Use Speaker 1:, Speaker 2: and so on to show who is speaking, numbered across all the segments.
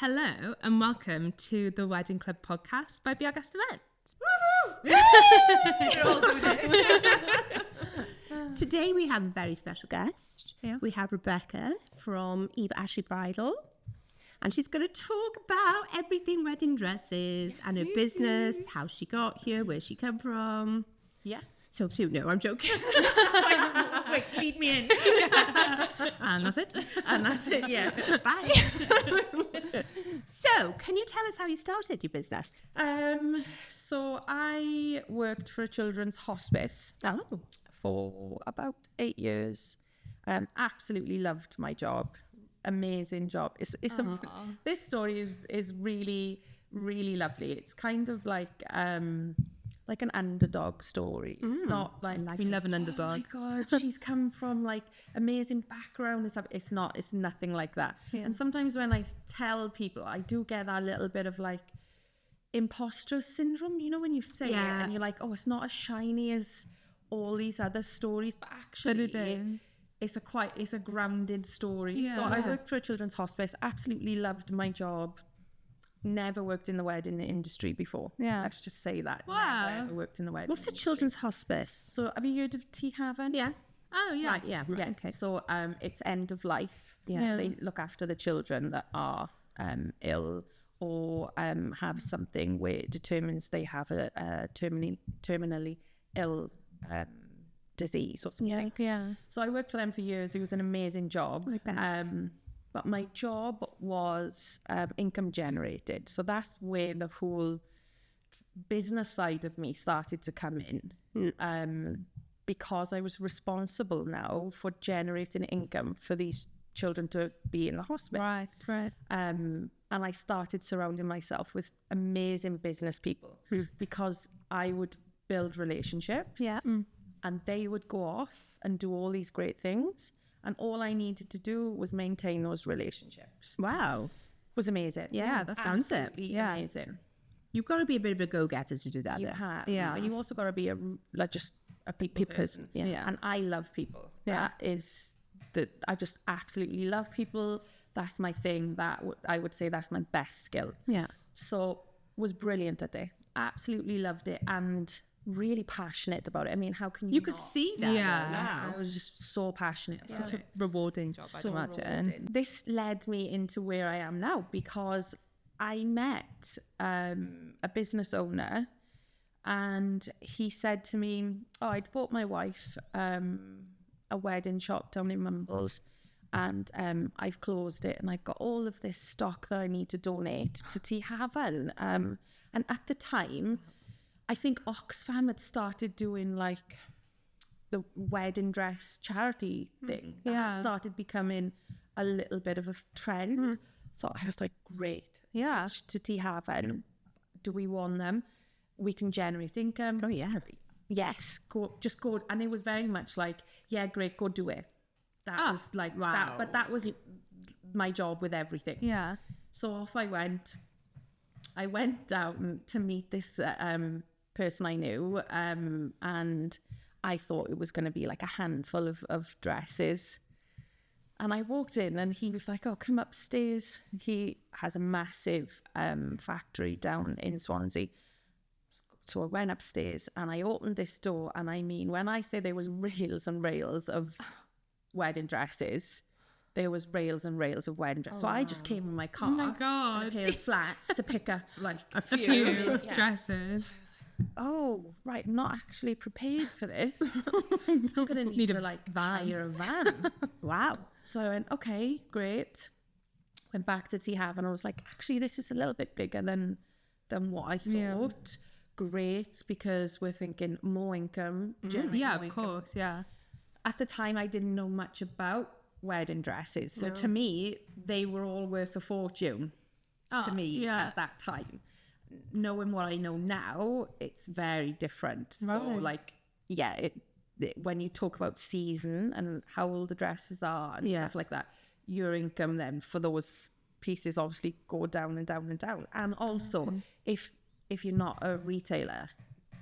Speaker 1: Hello and welcome to the Wedding Club podcast by Be Our Guest Events.
Speaker 2: We're all doing it. Today we have a very special guest.
Speaker 1: Yeah.
Speaker 2: We have Rebecca from Eva Ashley Bridal, and she's going to talk about everything wedding dresses and her business, how she got here, where she come from.
Speaker 3: Yeah.
Speaker 2: So too. No, I'm joking.
Speaker 3: Wait, lead me in.
Speaker 1: And that's it.
Speaker 3: And that's it, yeah.
Speaker 2: Bye. So, can you tell us how you started your business?
Speaker 3: So I worked for a children's hospice
Speaker 2: Oh.
Speaker 3: for about 8 years. Absolutely loved my job. Amazing job. This story is really, really lovely. It's kind of like an underdog story. It's not like
Speaker 1: We love an underdog.
Speaker 3: Oh my God, she's come from like amazing background and stuff. It's nothing like that.
Speaker 1: Yeah.
Speaker 3: And sometimes when I tell people, I do get that little bit of like imposter syndrome, you know, when you say it and you're like, oh, it's not as shiny as all these other stories, but actually it's a grounded story.
Speaker 1: Yeah.
Speaker 3: So I worked for a children's hospice, absolutely loved my job. Never worked in the wedding industry before.
Speaker 1: Yeah.
Speaker 3: Let's just say that.
Speaker 1: Wow.
Speaker 3: Never ever worked in the wedding
Speaker 2: What's a
Speaker 3: industry.
Speaker 2: children's hospice?
Speaker 3: So have you heard of Tea Haven?
Speaker 2: Yeah.
Speaker 1: Oh, yeah.
Speaker 2: Right, yeah. Right,
Speaker 3: Yeah.
Speaker 2: okay.
Speaker 3: So it's end of life.
Speaker 2: Yeah.
Speaker 3: So they look after the children that are ill or have something where it determines they have a terminally ill disease or something.
Speaker 1: Yeah.
Speaker 3: So I worked for them for years. It was an amazing job.
Speaker 2: I bet.
Speaker 3: But my job was income generated. So that's where the whole business side of me started to come in. Because I was responsible now for generating income for these children to be in the hospice.
Speaker 1: Right.
Speaker 3: And I started surrounding myself with amazing business people because I would build relationships.
Speaker 2: Yeah.
Speaker 3: And they would go off and do all these great things. And all I needed to do was maintain those relationships.
Speaker 2: Wow.
Speaker 3: It was amazing.
Speaker 2: Yeah, that sounds it.
Speaker 3: Absolutely
Speaker 1: Yeah.
Speaker 3: amazing.
Speaker 2: You've got to be a bit of a go-getter to do that.
Speaker 3: You
Speaker 2: though.
Speaker 3: have.
Speaker 1: Yeah.
Speaker 3: And you also got to be just a people person.
Speaker 2: Yeah.
Speaker 1: Yeah.
Speaker 3: And I love people.
Speaker 1: Yeah.
Speaker 3: I just absolutely love people. That's my thing. I would say that's my best skill.
Speaker 2: Yeah.
Speaker 3: So was brilliant at it. Absolutely loved it and really passionate about it. I mean, how can you
Speaker 2: You could
Speaker 3: not?
Speaker 2: see that.
Speaker 1: Yeah.
Speaker 3: I was just so passionate about
Speaker 1: Such
Speaker 3: it.
Speaker 1: a rewarding job,
Speaker 3: So
Speaker 1: I'd imagine.
Speaker 3: rewarding. This led me into where I am now because I met a business owner and he said to me, oh, I'd bought my wife a wedding shop down in Mumbles and I've closed it and I've got all of this stock that I need to donate to Tea Haven. And at the time, I think Oxfam had started doing like the wedding dress charity thing.
Speaker 1: Yeah.
Speaker 3: That started becoming a little bit of a trend. So I was like, great.
Speaker 1: Yeah.
Speaker 3: To Tea Haven, do we want them? We can generate income.
Speaker 2: Oh, yeah.
Speaker 3: Yes, just go. And it was very much like, yeah, great, go do it. That was like
Speaker 2: wow.
Speaker 3: that. But that was my job with everything.
Speaker 1: Yeah.
Speaker 3: So off I went. I went down to meet this person I knew, and I thought it was going to be like a handful of dresses. And I walked in and he was like, oh, come upstairs. He has a massive factory down in Swansea. So I went upstairs and I opened this door. And I mean, when I say there was rails and rails of wedding dresses, there was rails and rails of wedding dresses. So I just came in my car.
Speaker 1: Oh my God.
Speaker 3: And a pair of flats to pick up like
Speaker 1: A few
Speaker 3: Yeah.
Speaker 1: dresses.
Speaker 3: Oh, right, I'm not actually prepared for this. I'm going to need to like hire a van.
Speaker 2: Wow.
Speaker 3: So I went, okay, great. Went back to Tea Haven and I was like, actually, this is a little bit bigger than what I thought.
Speaker 1: Yeah.
Speaker 3: Great, because we're thinking more income. generate
Speaker 1: Yeah,
Speaker 3: more
Speaker 1: of
Speaker 3: income.
Speaker 1: course. Yeah.
Speaker 3: At the time, I didn't know much about wedding dresses. So to me, they were all worth a fortune to me
Speaker 1: yeah.
Speaker 3: at that time. Knowing what I know now, it's very different. So
Speaker 1: Right.
Speaker 3: like, yeah, when you talk about season and how old the dresses are and stuff like that, your income then for those pieces obviously go down and down and down. And also, if you're not a retailer,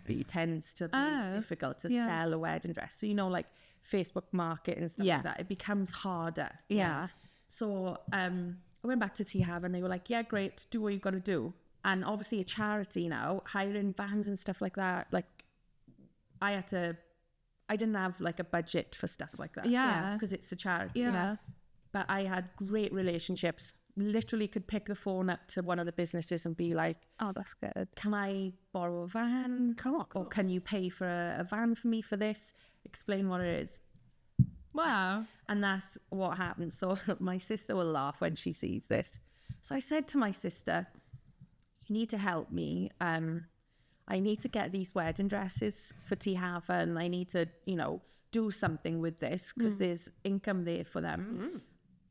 Speaker 3: it tends to be difficult to sell a wedding dress. So, you know, like Facebook Market and stuff like that, it becomes harder.
Speaker 1: Yeah.
Speaker 3: So I went back to Tea Haven and they were like, yeah, great, do what you got to do. And obviously a charity now, hiring vans and stuff like that, like I didn't have like a budget for stuff like that.
Speaker 1: Yeah.
Speaker 3: Because it's a charity.
Speaker 1: Yeah.
Speaker 3: But I had great relationships. Literally could pick the phone up to one of the businesses and be like,
Speaker 2: Oh, that's good.
Speaker 3: can I borrow a van? Or can you pay for a van for me for this? Explain what it is.
Speaker 1: Wow.
Speaker 3: And that's what happened. So my sister will laugh when she sees this. So I said to my sister, you need to help me. I need to get these wedding dresses for Tea Haven. I need to, do something with this because there's income there for them.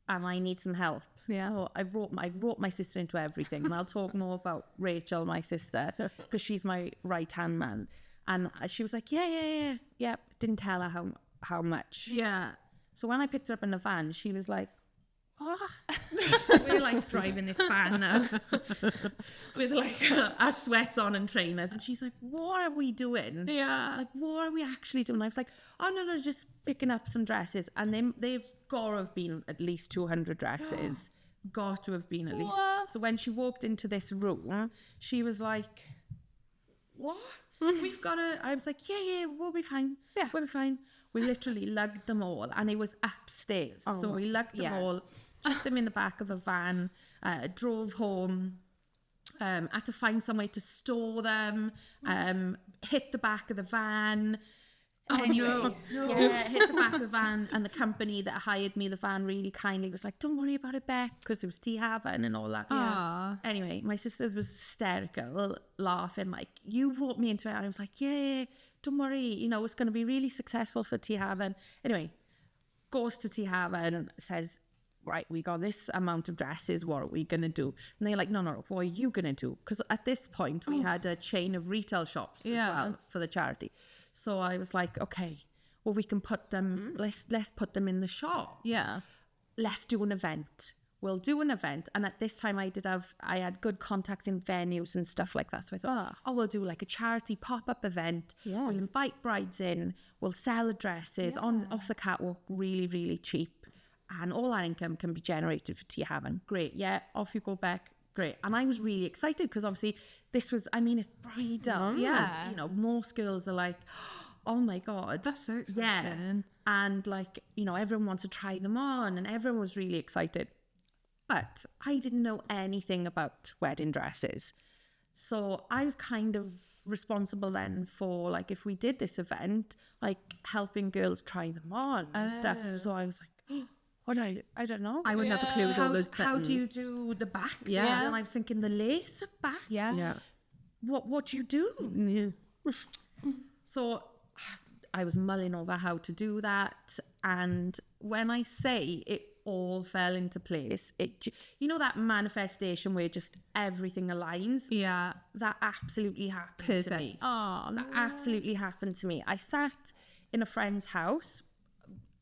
Speaker 3: And I need some help.
Speaker 1: Yeah.
Speaker 3: So I brought my sister into everything. And I'll talk more about Rachel, my sister, because she's my right-hand man. And she was like, yeah. Didn't tell her how much.
Speaker 1: Yeah.
Speaker 3: So when I picked her up in the van, she was like, what? We're like driving this van now with like our sweats on and trainers. And she's like, what are we doing?
Speaker 1: Yeah.
Speaker 3: Like, what are we actually doing? I was like, oh, no, just picking up some dresses. And they've got to have been at least 200 dresses. Got to have been at least.
Speaker 1: What?
Speaker 3: So when she walked into this room, she was like, what? We've got to... I was like, yeah, we'll be fine.
Speaker 1: Yeah.
Speaker 3: We'll be fine. We literally lugged them all. And it was upstairs. So we lugged them all, chucked them in the back of a van, drove home, had to find somewhere to store them, hit the back of the van. Anyway, hit the back of the van, and the company that hired me the van really kindly was like, don't worry about it, Beck, because it was Tea Haven and all that.
Speaker 1: Yeah.
Speaker 3: Anyway, my sister was hysterical, laughing, like, you brought me into it. And I was like, yeah, don't worry, it's going to be really successful for Tea Haven. Anyway, goes to Tea Haven and says, right, we got this amount of dresses, what are we going to do? And they're like, no, what are you going to do? Because at this point, we had a chain of retail shops as well for the charity. So I was like, okay, well, we can put them, let's put them in the shop.
Speaker 1: Yeah.
Speaker 3: Let's do an event. We'll do an event. And at this time I had good contacts in venues and stuff like that. So I thought, we'll do like a charity pop-up event.
Speaker 2: Yeah.
Speaker 3: We'll invite brides in. We'll sell the dresses off the catwalk really, really cheap. And all our income can be generated for Tea Haven. Great. Yeah. Off you go, Beck. Great. And I was really excited because obviously this was, it's bridal.
Speaker 1: Yeah.
Speaker 3: Most girls are like, oh my God.
Speaker 1: That's so exciting.
Speaker 3: Yeah. And like, everyone wants to try them on and everyone was really excited. But I didn't know anything about wedding dresses. So I was kind of responsible then for like, if we did this event, like helping girls try them on and stuff. So I was like, I don't know.
Speaker 2: I wouldn't have a clue with all those buttons.
Speaker 3: How do you do the backs?
Speaker 2: Yeah.
Speaker 3: And I was thinking the lace of backs.
Speaker 2: Yeah.
Speaker 3: What do you do?
Speaker 2: Yeah.
Speaker 3: So I was mulling over how to do that. And when I say it all fell into place, that manifestation where just everything aligns.
Speaker 1: Yeah.
Speaker 3: That absolutely happened to me.
Speaker 1: Oh,
Speaker 3: That absolutely happened to me. I sat in a friend's house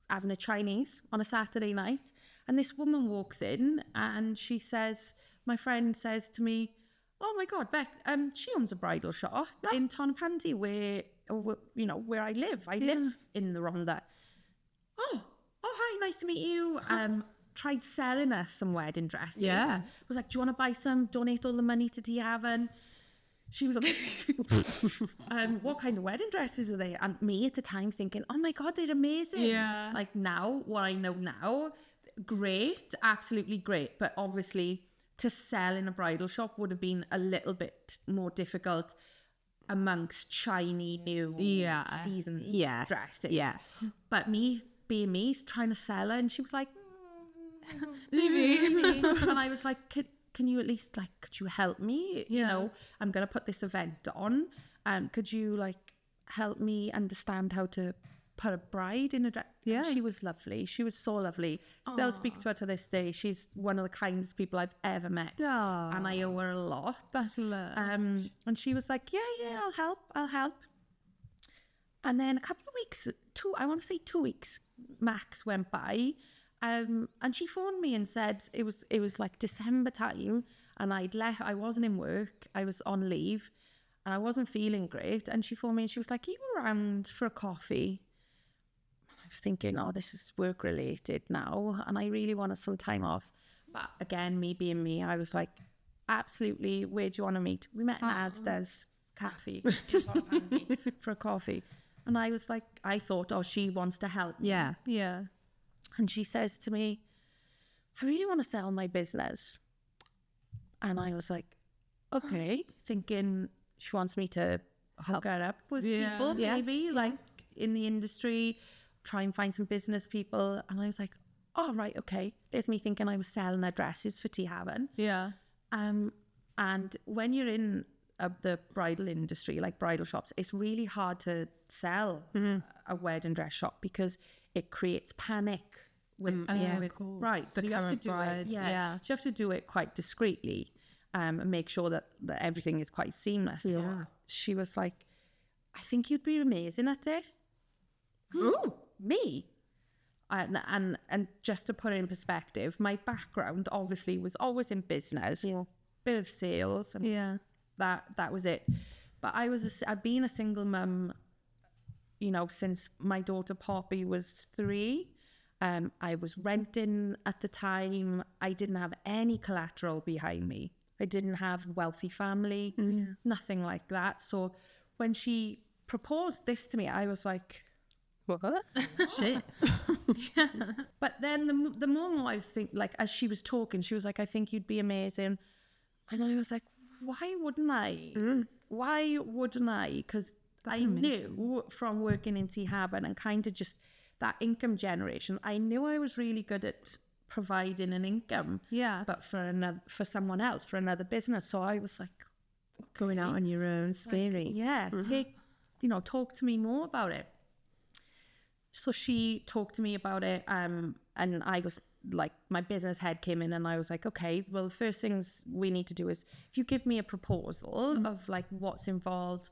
Speaker 3: having a Chinese on a Saturday night, and this woman walks in and she says, my friend says to me, oh my God, Beck, she owns a bridal shop in Tonopandi where I live. I live in the Rhondda. Oh, hi, nice to meet you. Tried selling us some wedding dresses.
Speaker 2: Yeah.
Speaker 3: Was like, do you want to buy some? Donate all the money to Tea Haven. She was like, what kind of wedding dresses are they? And me at the time thinking, oh my God, they're amazing.
Speaker 1: Yeah.
Speaker 3: Like now, what I know now, great, absolutely great. But obviously to sell in a bridal shop would have been a little bit more difficult amongst shiny new season dresses.
Speaker 2: Yeah.
Speaker 3: But me being me, trying to sell her, and she was like,
Speaker 1: maybe.
Speaker 3: and I was like, can you at least could you help me? I'm going to put this event on. Could you help me understand how to put a bride in a dress?
Speaker 2: Yeah.
Speaker 3: And she was lovely. She was so lovely. Still speak to her to this day. She's one of the kindest people I've ever met.
Speaker 2: Aww.
Speaker 3: And I owe her a lot.
Speaker 1: That's love.
Speaker 3: And she was like, yeah, I'll help. And then a couple of weeks, 2 weeks max went by. And she phoned me and said it was like December time, and I wasn't in work, I was on leave, and I wasn't feeling great. And she phoned me and she was like, "Are you around for a coffee?" And I was thinking, oh, this is work related now, and I really wanted some time off. But again, me being me, I was like, absolutely, where do you want to meet? We met in Asda's cafe. She just wanted me for a coffee. And I was like, I thought, oh, she wants to help me.
Speaker 2: Yeah.
Speaker 1: Yeah.
Speaker 3: And she says to me, I really want to sell my business. And I was like, okay, thinking she wants me to hook her up with people, maybe, like in the industry, try and find some business people. And I was like, oh, right, okay. There's me thinking I was selling their dresses for Tea Heaven.
Speaker 1: Yeah.
Speaker 3: And when you're in the bridal industry, like bridal shops, it's really hard to sell a wedding dress shop because it creates panic. Right, so you have to do it. So you have to do it quite discreetly, and make sure that everything is quite seamless.
Speaker 2: Yeah.
Speaker 3: So she was like, "I think you'd be amazing at it." Ooh, me. And just to put it in perspective, my background obviously was always in business, bit of sales, and that was it. But I've been a single mum, since my daughter Poppy was 3. I was renting at the time. I didn't have any collateral behind me. I didn't have a wealthy family, nothing like that. So when she proposed this to me, I was like, what?
Speaker 2: Shit.
Speaker 3: But then the more I was thinking, like, as she was talking, she was like, I think you'd be amazing. And I was like, why wouldn't I? Why wouldn't I? Because I knew from working in Tea Heaven and kind of just that income generation, I knew I was really good at providing an income.
Speaker 1: Yeah.
Speaker 3: But for someone else, for another business. So I was like,
Speaker 2: Going out on your own, scary.
Speaker 3: Talk to me more about it. So she talked to me about it, and I was like, my business head came in and I was like, okay, well, the first things we need to do is, if you give me a proposal of like what's involved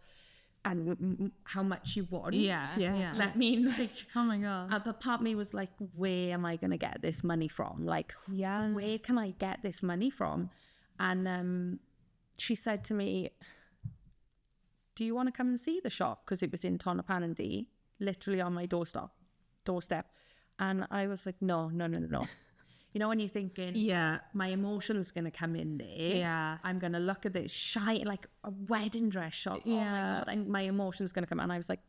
Speaker 3: and how much you want, let me like,
Speaker 1: Oh my God.
Speaker 3: but part of me was like, where am I going to get this money from? Like, where can I get this money from? And she said to me, do you want to come and see the shop? Because it was in Tonopandee, literally on my doorstep. And I was like, no. When you're thinking, my emotion's going to come in there.
Speaker 1: Yeah.
Speaker 3: I'm going to look at this shiny, like a wedding dress shop. Oh my God. And my emotion's going to come. And I was like,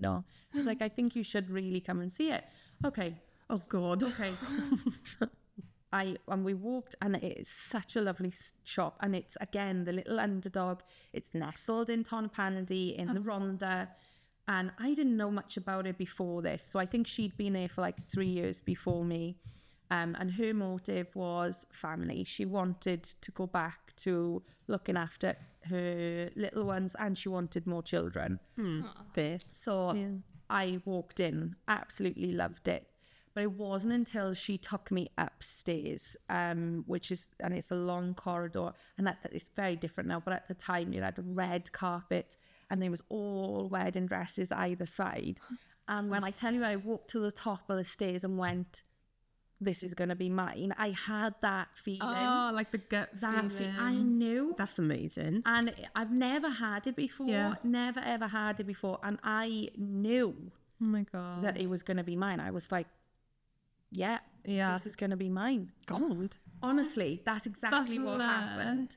Speaker 3: no. I was like, I think you should really come and see it. Okay.
Speaker 2: Oh God.
Speaker 3: Okay. And we walked, and it's such a lovely shop. And it's, again, the little underdog. It's nestled in Tonopandee in the Rhondda. And I didn't know much about it before this. So I think she'd been there for like 3 years before me. And her motive was family. She wanted to go back to looking after her little ones, and she wanted more children. So I walked in, absolutely loved it. But it wasn't until she took me upstairs, and it's a long corridor, and it's very different now. But at the time, you had a red carpet, and there was all wedding dresses either side. And when I tell you, I walked to the top of the stairs and went, this is going to be mine. I had that feeling.
Speaker 1: Oh, like the gut feeling.
Speaker 3: I knew.
Speaker 2: That's amazing.
Speaker 3: And I've never had it before. Never, ever had it before. And I knew
Speaker 1: Oh my God.
Speaker 3: that it was going to be mine. I was like, this is going to be mine.
Speaker 2: God.
Speaker 3: Honestly, that's exactly what happened.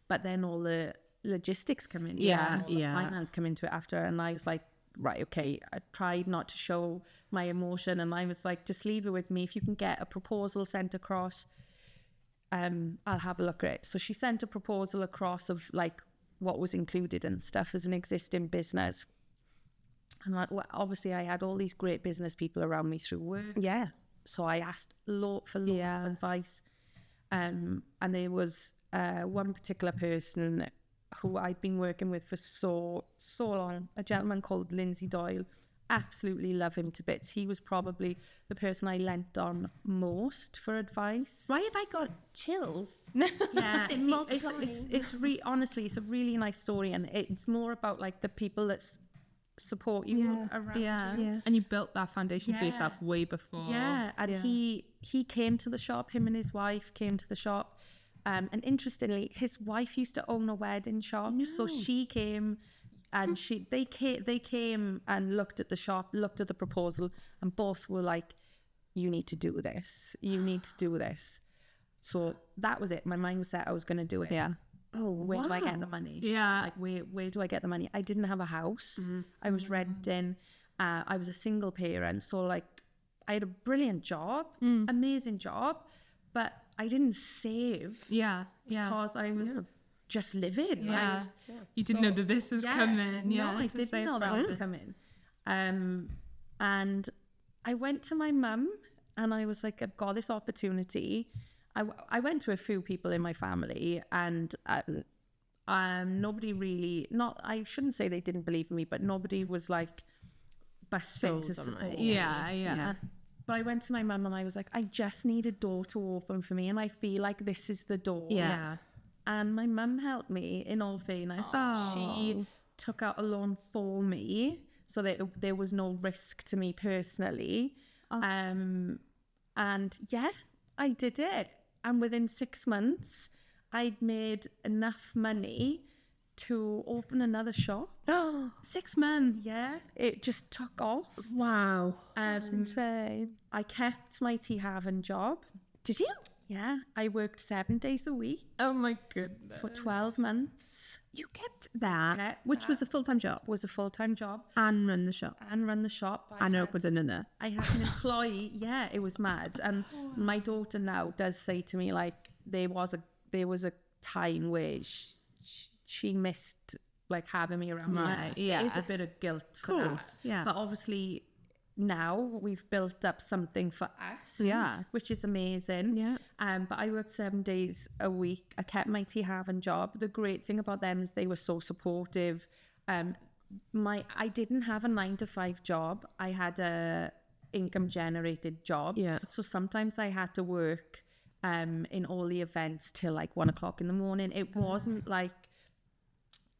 Speaker 3: But then all the logistics come in. And all the finance come into it after. And I was like, right, okay. I tried not to show my emotion. And I was like, just leave it with me. If you can get a proposal sent across, I'll have a look at it. So she sent a proposal across of like what was included and stuff as an existing business. And obviously I had all these great business people around me through work.
Speaker 2: Yeah.
Speaker 3: So I asked loads of advice. And there was one particular person who I'd been working with for so long, a gentleman called Lindsay Doyle. Absolutely love him to bits. He was probably the person I leant on most for advice.
Speaker 2: Why have I got chills?
Speaker 3: Yeah, honestly, it's a really nice story, and it's more about like the people that support you around you.
Speaker 1: And you built that foundation for yourself way before.
Speaker 3: And he came to the shop. Him and his wife came to the shop. And interestingly, his wife used to own a wedding shop, so she came, and they came and looked at the shop, looked at the proposal, and both were like, you need to do this. You need to do this. So that was it. My mind was set. I was going to do it.
Speaker 1: Yeah.
Speaker 2: Oh,
Speaker 3: Where do I get the money?
Speaker 1: Yeah.
Speaker 3: Like, where do I get the money? I didn't have a house. I was renting. I was a single parent. So, like, I had a brilliant job, amazing job, but I didn't save
Speaker 1: Yeah.
Speaker 3: because I was just living.
Speaker 1: Yeah. You didn't know that this was coming. Yeah.
Speaker 3: No, I didn't know that was coming. And I went to my mum and I was like, I've got this opportunity. I went to a few people in my family and nobody really, I shouldn't say they didn't believe in me, but nobody was like busted to support me.
Speaker 1: Yeah.
Speaker 3: But I went to my mum and I was like, I just need a door to open for me and I feel like this is the door.
Speaker 1: Yeah.
Speaker 3: And my mum helped me, in all fairness. She took out a loan for me so that there was no risk to me personally. And yeah, I did it. And within 6 months, I'd made enough money to open another shop.
Speaker 1: 6 months.
Speaker 3: Yeah, it just took off.
Speaker 2: wow. That's insane.
Speaker 3: I kept my tea having job.
Speaker 2: Did you?
Speaker 3: Yeah, I worked 7 days a week
Speaker 1: Oh my goodness.
Speaker 3: for 12 months.
Speaker 2: You kept that,
Speaker 3: Kept
Speaker 2: which was a full-time job,
Speaker 3: Was a full-time job
Speaker 2: and run the shop,
Speaker 3: and run the shop.
Speaker 2: and opened another.
Speaker 3: I had an employee. Yeah, it was mad. And my daughter now does say to me, like, there was a time where she missed like having me around.
Speaker 1: Right,
Speaker 3: There
Speaker 1: yeah.
Speaker 3: is a bit of guilt for
Speaker 2: Course,
Speaker 3: that.
Speaker 2: yeah.
Speaker 3: But obviously now we've built up something for us.
Speaker 1: Yeah.
Speaker 3: Which is amazing.
Speaker 2: Yeah.
Speaker 3: But I worked 7 days a week. I kept my tea having job. The great thing about them is they were so supportive. I didn't have a 9-to-5 job. I had a income generated job.
Speaker 2: Yeah.
Speaker 3: So sometimes I had to work in all the events till like 1 o'clock in the morning. It wasn't like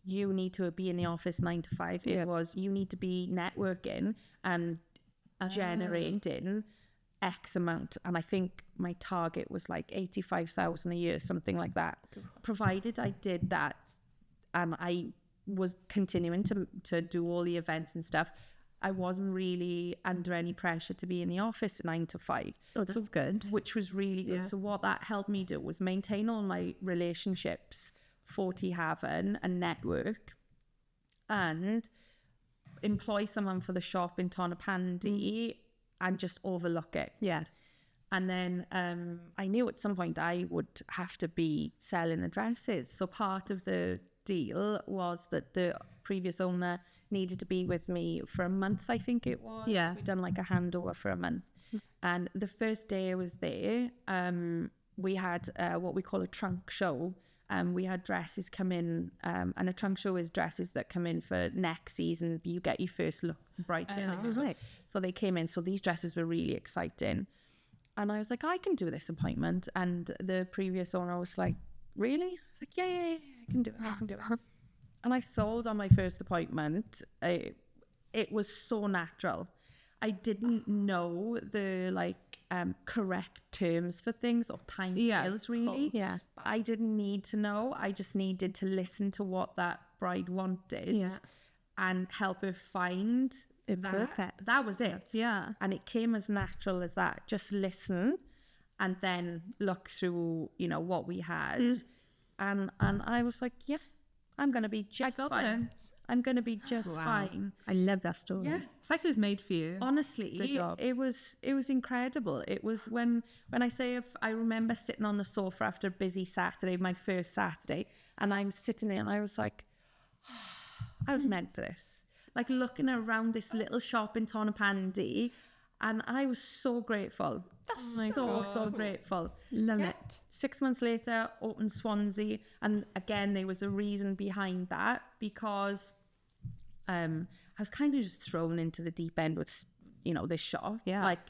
Speaker 3: you need to be in the office 9 to 5. It was you need to be networking and generating X amount. And I think my target was like 85,000 a year, something like that. Provided I did that and I was continuing to do all the events and stuff, I wasn't really under any pressure to be in the office 9 to 5.
Speaker 2: Oh, that's good.
Speaker 3: Which was really good.
Speaker 2: Yeah.
Speaker 3: So what that helped me do was maintain all my relationships for Tea Haven and network, and employ someone for the shop in Tonopandi and just overlook it.
Speaker 2: Yeah.
Speaker 3: And then I knew at some point I would have to be selling the dresses. So part of the deal was that the previous owner needed to be with me for a month, I think it was.
Speaker 2: Yeah.
Speaker 3: We'd done like a handover for a month. And the first day I was there, we had what we call a trunk show. We had dresses come in, and a trunk show is dresses that come in for next season. You get your first look bridesmaid.
Speaker 2: right.
Speaker 3: So they came in. So these dresses were really exciting. And I was like, I can do this appointment. And the previous owner was like, really? I was like, yeah, I can do it. And I sold on my first appointment. It was so natural. I didn't know the correct terms for things or time scales really.
Speaker 2: Yeah.
Speaker 3: I didn't need to know. I just needed to listen to what that bride wanted and help her find that.
Speaker 2: Perfect.
Speaker 3: That was it.
Speaker 1: Yeah.
Speaker 3: And it came as natural as that. Just listen and then look through, what we had. And I was like, yeah, I'm going to be just fine. I'm going to be just fine.
Speaker 2: I love that story.
Speaker 3: Yeah.
Speaker 1: It's like it was made for you.
Speaker 3: Honestly,
Speaker 2: Good job.
Speaker 3: it was incredible. It was when I say I remember sitting on the sofa after a busy Saturday, my first Saturday, and I'm sitting there and I was like, I was meant for this. Like looking around this little shop in Tonopandi, and I was so grateful. So grateful.
Speaker 2: Love
Speaker 3: Yeah.
Speaker 2: it.
Speaker 3: 6 months later, opened Swansea, and again there was a reason behind that because I was kind of just thrown into the deep end with this shop.
Speaker 2: Yeah.
Speaker 3: Like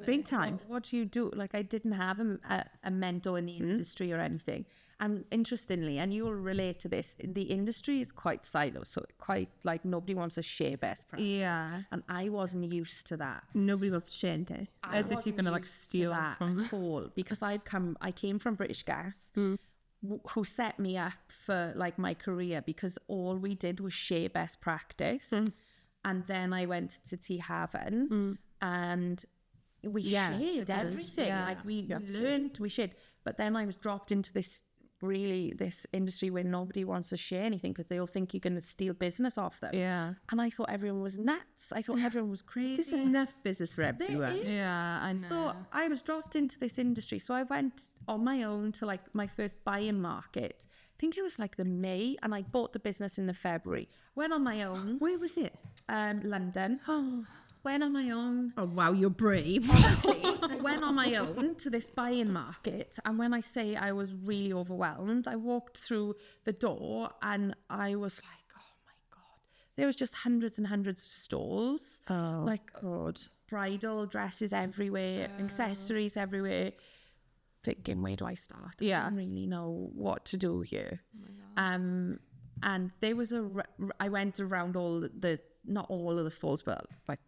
Speaker 2: Big time.
Speaker 3: what do you do? Like I didn't have a mentor in the industry or anything. And interestingly, and you'll relate to this, the industry is quite siloed, so quite like nobody wants to share best practice.
Speaker 1: Yeah.
Speaker 3: And I wasn't used to that.
Speaker 2: Nobody was ashamed to.
Speaker 1: As if you're going to like steal
Speaker 3: that
Speaker 1: from
Speaker 3: at all, because I came from British Gas, who set me up for like my career, because all we did was share best practice. And then I went to Tea Haven, and we
Speaker 2: Yeah,
Speaker 3: shared
Speaker 2: because-
Speaker 3: everything.
Speaker 1: yeah.
Speaker 3: Like we learned, we shared. But then I was dropped into this industry where nobody wants to share anything because they all think you're going to steal business off them.
Speaker 1: Yeah.
Speaker 3: And I thought everyone was nuts. I thought everyone was crazy.
Speaker 2: There's enough business for
Speaker 3: There
Speaker 2: everyone.
Speaker 3: is.
Speaker 1: Yeah, I know.
Speaker 3: So I was dropped into this industry. So I went on my own to like my first buy-in market. I think it was like the May, and I bought the business in the February. Went on my own,
Speaker 2: Where was it?
Speaker 3: London. Went on my own.
Speaker 2: Oh, wow, you're brave.
Speaker 3: Honestly, I went on my own to this buy-in market, and when I say I was really overwhelmed, I walked through the door and I was like, oh my God. There was just hundreds and hundreds of stalls.
Speaker 2: Oh,
Speaker 3: like
Speaker 2: God.
Speaker 3: bridal dresses everywhere, accessories everywhere. Thinking, where do I start?
Speaker 1: Yeah.
Speaker 3: I don't really know what to do here. And there was I went around not all of the stalls, but like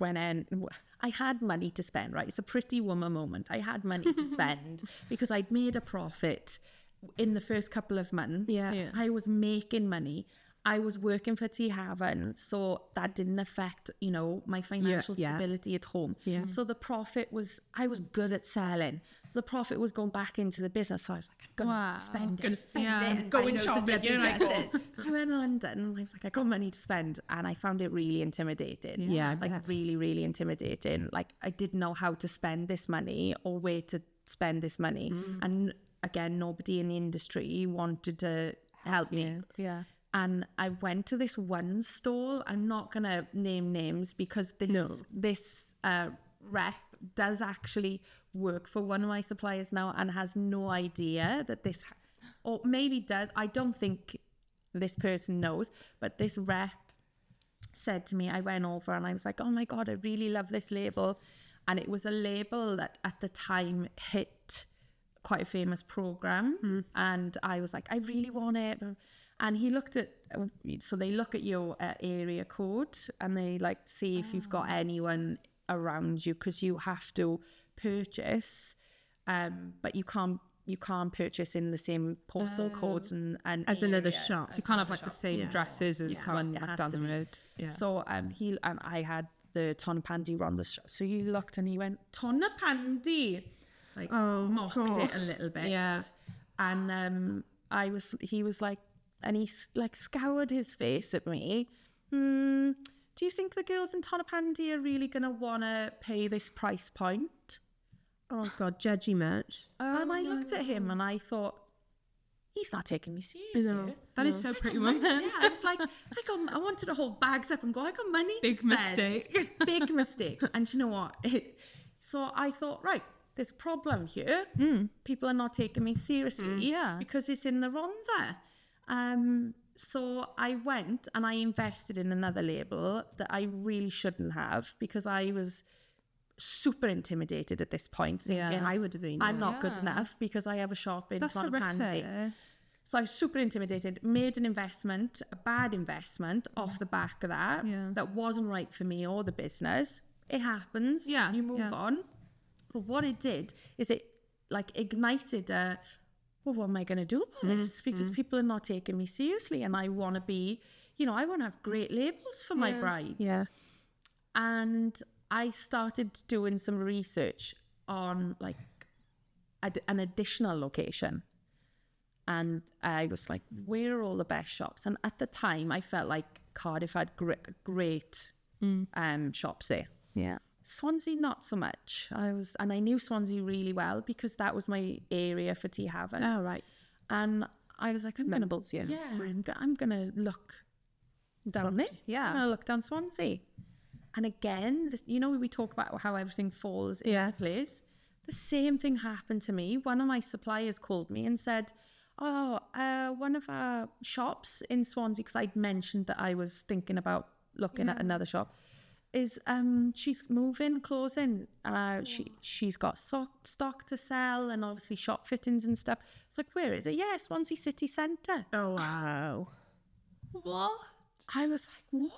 Speaker 3: went in. I had money to spend, right? It's a pretty woman moment. I had money to spend because I'd made a profit in the first couple of months.
Speaker 2: Yeah.
Speaker 3: I was making money. I was working for Tea Haven, so that didn't affect, my financial stability at home.
Speaker 2: Yeah.
Speaker 3: So the profit I was good at selling. So the profit was going back into the business. So I was like, I'm going to spend it.
Speaker 1: Yeah.
Speaker 2: Go
Speaker 3: I
Speaker 2: and
Speaker 3: know
Speaker 2: shop
Speaker 3: some
Speaker 2: at
Speaker 3: lovely
Speaker 2: your
Speaker 3: dresses.
Speaker 2: dresses.
Speaker 3: So I went to London and I was like, I got money to spend, and I found it really intimidating.
Speaker 2: Yeah, I
Speaker 3: like
Speaker 2: bet.
Speaker 3: really, really intimidating. Like I didn't know how to spend this money or where to spend this money. And again, nobody in the industry wanted to help me.
Speaker 1: Yeah.
Speaker 3: And I went to this one stall. I'm not going to name names because this rep does actually work for one of my suppliers now and has no idea that this, or maybe does. I don't think this person knows, but this rep said to me, I went over and I was like, oh my God, I really love this label. And it was a label that at the time hit quite a famous program. And I was like, I really want it. And he looked at, so they look at your area code and they like see if you've got anyone around you, because you have to purchase, but you can't purchase in the same postal codes and
Speaker 2: As another
Speaker 3: area.
Speaker 2: shop.
Speaker 1: So you can't have like the same dresses as one
Speaker 3: it
Speaker 1: like
Speaker 3: has
Speaker 1: down
Speaker 3: to
Speaker 1: the
Speaker 3: be.
Speaker 1: road. Yeah.
Speaker 3: So he and I had the Tonapandi on the show. So he looked and he went, Tonapandi, like mocked it a little bit.
Speaker 2: Yeah.
Speaker 3: And he was like, and he like scoured his face at me. Do you think the girls in Tonapandi are really going to want to pay this price point?
Speaker 2: Oh, it's not judgy much.
Speaker 3: And I looked at him and I thought, he's not taking me seriously.
Speaker 2: No.
Speaker 1: That is so pretty woman.
Speaker 3: Yeah, it's like I wanted to hold bags up and go, I got money
Speaker 1: Big
Speaker 3: to spend.
Speaker 1: mistake.
Speaker 3: Big mistake. And you know what? So I thought, right, there's a problem here. People are not taking me seriously because it's in the wrong there. So I went and I invested in another label that I really shouldn't have, because I was super intimidated at this point, thinking
Speaker 2: I would have been.
Speaker 3: I'm not good enough because I have a shop in
Speaker 1: That's
Speaker 3: Tonapandi.
Speaker 1: horrific.
Speaker 3: So I was super intimidated, made an investment, a bad investment off the back of that, that wasn't right for me or the business. It happens.
Speaker 1: Yeah,
Speaker 3: You move on. But what it did is it like ignited well, what am I going to do about this? Because people are not taking me seriously, and I want to be, I want to have great labels for my brides.
Speaker 2: Yeah.
Speaker 3: And I started doing some research on like an additional location. And I was like, where are all the best shops? And at the time, I felt like Cardiff had great shops there.
Speaker 2: Yeah.
Speaker 3: Swansea, not so much. And I knew Swansea really well because that was my area for Tea Haven.
Speaker 2: Oh, right.
Speaker 3: And I was like, I'm going to look down there.
Speaker 1: Yeah.
Speaker 3: I'm going to look down Swansea. And again, we talk about how everything falls into place. The same thing happened to me. One of my suppliers called me and said, one of our shops in Swansea, because I'd mentioned that I was thinking about looking at another shop, is she's closing. She's got stock to sell and obviously shop fittings and stuff. It's like, where is it? Yeah, Swansea City Centre.
Speaker 2: Oh, wow.
Speaker 3: What? I was like, what?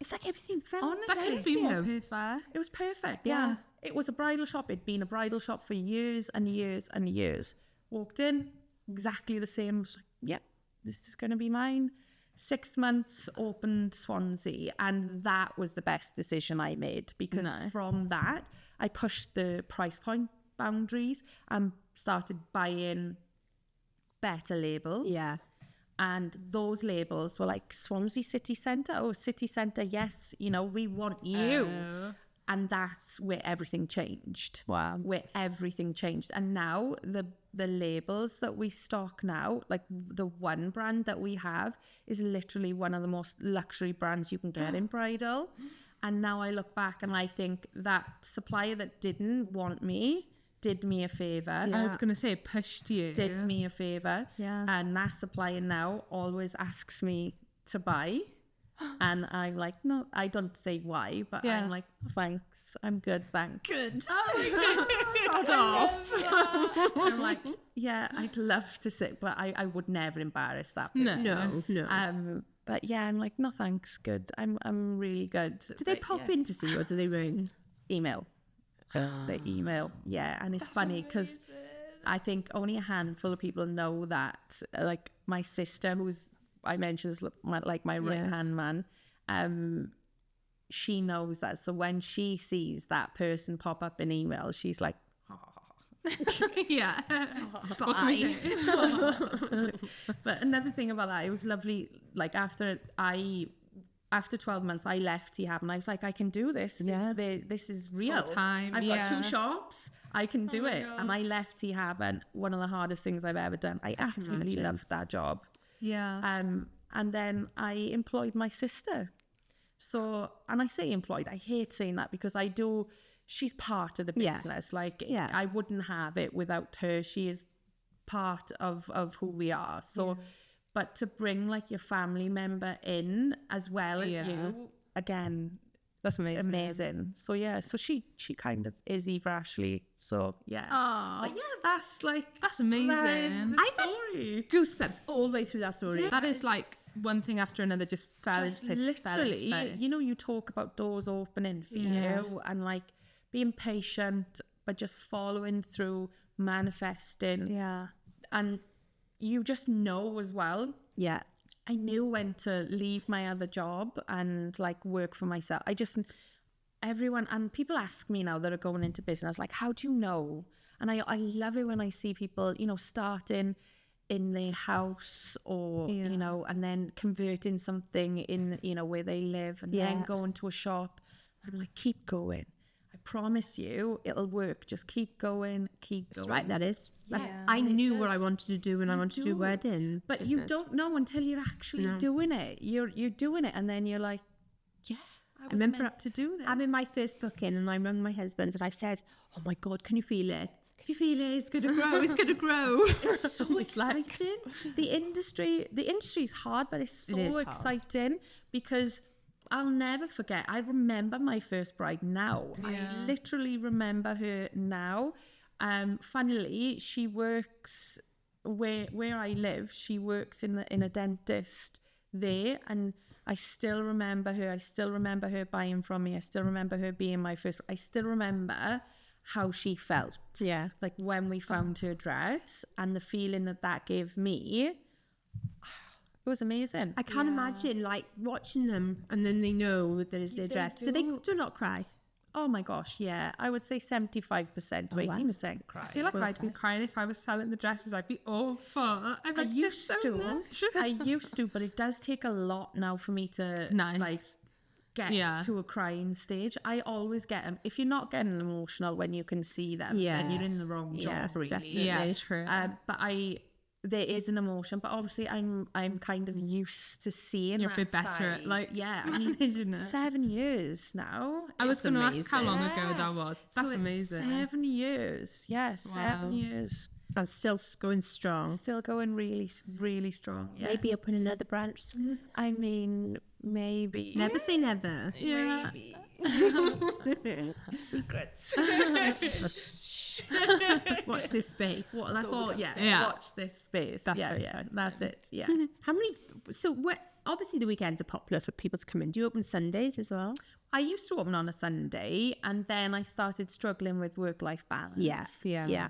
Speaker 2: It's like everything fell.
Speaker 3: Honestly,
Speaker 1: That could be more perfect.
Speaker 3: it was perfect.
Speaker 1: Yeah.
Speaker 3: It was a bridal shop. It'd been a bridal shop for years and years and years. Walked in, exactly the same. I was like, yep, this is going to be mine. 6 months, opened Swansea, and that was the best decision I made, because from that I pushed the price point boundaries and started buying better labels.
Speaker 2: Yeah.
Speaker 3: And those labels were like Swansea City Centre. Oh, City Centre, yes, you know, we want you. And that's where everything changed.
Speaker 2: Wow.
Speaker 3: Where everything changed. And now the labels that we stock now, like the one brand that we have, is literally one of the most luxury brands you can get in bridal. And now I look back and I think that supplier that didn't want me did me a favour.
Speaker 1: I was going to say, pushed you.
Speaker 3: Did me a favour.
Speaker 2: Yeah.
Speaker 3: And that supplier now always asks me to buy. And I'm like, no, I don't say why, but I'm like, thanks, I'm good, thanks. Good. Sod off. I'm like, yeah, I'd love to sit, but I would never embarrass that person.
Speaker 2: No.
Speaker 3: But yeah, I'm like, no, thanks, good. I'm really good.
Speaker 2: Do they pop in to see you or do they ring?
Speaker 3: Email. They email, yeah. And it's funny because I think only a handful of people know that. Like my sister, who's I mentioned is like my right hand man, she knows that. So when she sees that person pop up in email, she's like,
Speaker 1: yeah. What can we say?
Speaker 3: But another thing about that, it was lovely. Like after 12 months, I left T-Hab and I was like, I can do this. This is real.
Speaker 1: Full-time,
Speaker 3: I've got 2 shops. I can do it.
Speaker 1: God.
Speaker 3: And I left T-Hab, and one of the hardest things I've ever done. I absolutely loved that job.
Speaker 1: Yeah.
Speaker 3: And then I employed my sister. So, and I say employed, I hate saying that because she's part of the business. I wouldn't have it without her. She is part of who we are. So, but to bring like your family member in as well as you, again,
Speaker 1: that's amazing.
Speaker 3: So yeah, so she kind of is Eva Ashley. So yeah.
Speaker 1: Oh,
Speaker 3: but yeah,
Speaker 1: that's amazing.
Speaker 3: I've had
Speaker 2: goosebumps all the way through that story.
Speaker 1: That is like one thing after another just fell
Speaker 3: just
Speaker 1: into
Speaker 3: literally, you know, you talk about doors opening for you and like being patient, but just following through, manifesting.
Speaker 2: Yeah.
Speaker 3: And you just know as well.
Speaker 2: Yeah.
Speaker 3: I knew when to leave my other job and like work for myself. Everyone, and people ask me now that are going into business, like, how do you know? And I love it when I see people, you know, starting in their house or, you know, and then converting something in, you know, where they live and then going to a shop. I'm like, keep going. I promise you it'll work. Just keep going, keep going.
Speaker 2: Right, that is. I knew what I wanted to do when I wanted to do wedding.
Speaker 3: But
Speaker 2: business.
Speaker 3: you don't know until you're actually doing it. You're doing it and then you're like, yeah, I remember meant to do this.
Speaker 2: I'm in my first booking and I rang my husband and I said, oh my God, can you feel it? Can you feel it? It's going to grow. It's going to grow.
Speaker 3: It's so exciting. The industry is hard, but it's so exciting because I'll never forget. I remember my first bride now. Yeah. I literally remember her now. Funnily, she works where I live. She works in a dentist there, and I still remember her. I still remember her buying from me. I still remember her being my first. I still remember how she felt.
Speaker 2: Yeah,
Speaker 3: like when we found her dress and the feeling that gave me. It was amazing.
Speaker 2: I can't imagine like watching them and then they know that is their dress. Do they do not cry?
Speaker 3: Oh my gosh, yeah. I would say 75% to 80% cry.
Speaker 1: I feel like I'd be crying if I was selling the dresses. I'd be awful.
Speaker 3: I used to, but it does take a lot now for me to like get to a crying stage. I always get them. If you're not getting emotional when you can see them, then you're in the wrong job, really.
Speaker 2: Definitely.
Speaker 1: Yeah, true.
Speaker 3: But there is an emotion, but obviously I'm kind of used to seeing
Speaker 1: you're a bit better at
Speaker 3: I mean 7 years now.
Speaker 1: I was going to ask how long ago that was. That's amazing.
Speaker 3: 7 years. Yes, wow. 7 years.
Speaker 2: And still going strong.
Speaker 3: Still going really, really strong. Yeah.
Speaker 2: Maybe open another branch.
Speaker 3: I mean, maybe.
Speaker 2: Never say never.
Speaker 3: Yeah.
Speaker 2: Maybe. Secrets. Watch this space.
Speaker 3: What I thought, watch this space. That's it. Yeah.
Speaker 2: How many? So, obviously the weekends are popular for people to come in. Do you open Sundays as well?
Speaker 3: I used to open on a Sunday, and then I started struggling with work-life balance.
Speaker 2: Yes, yeah.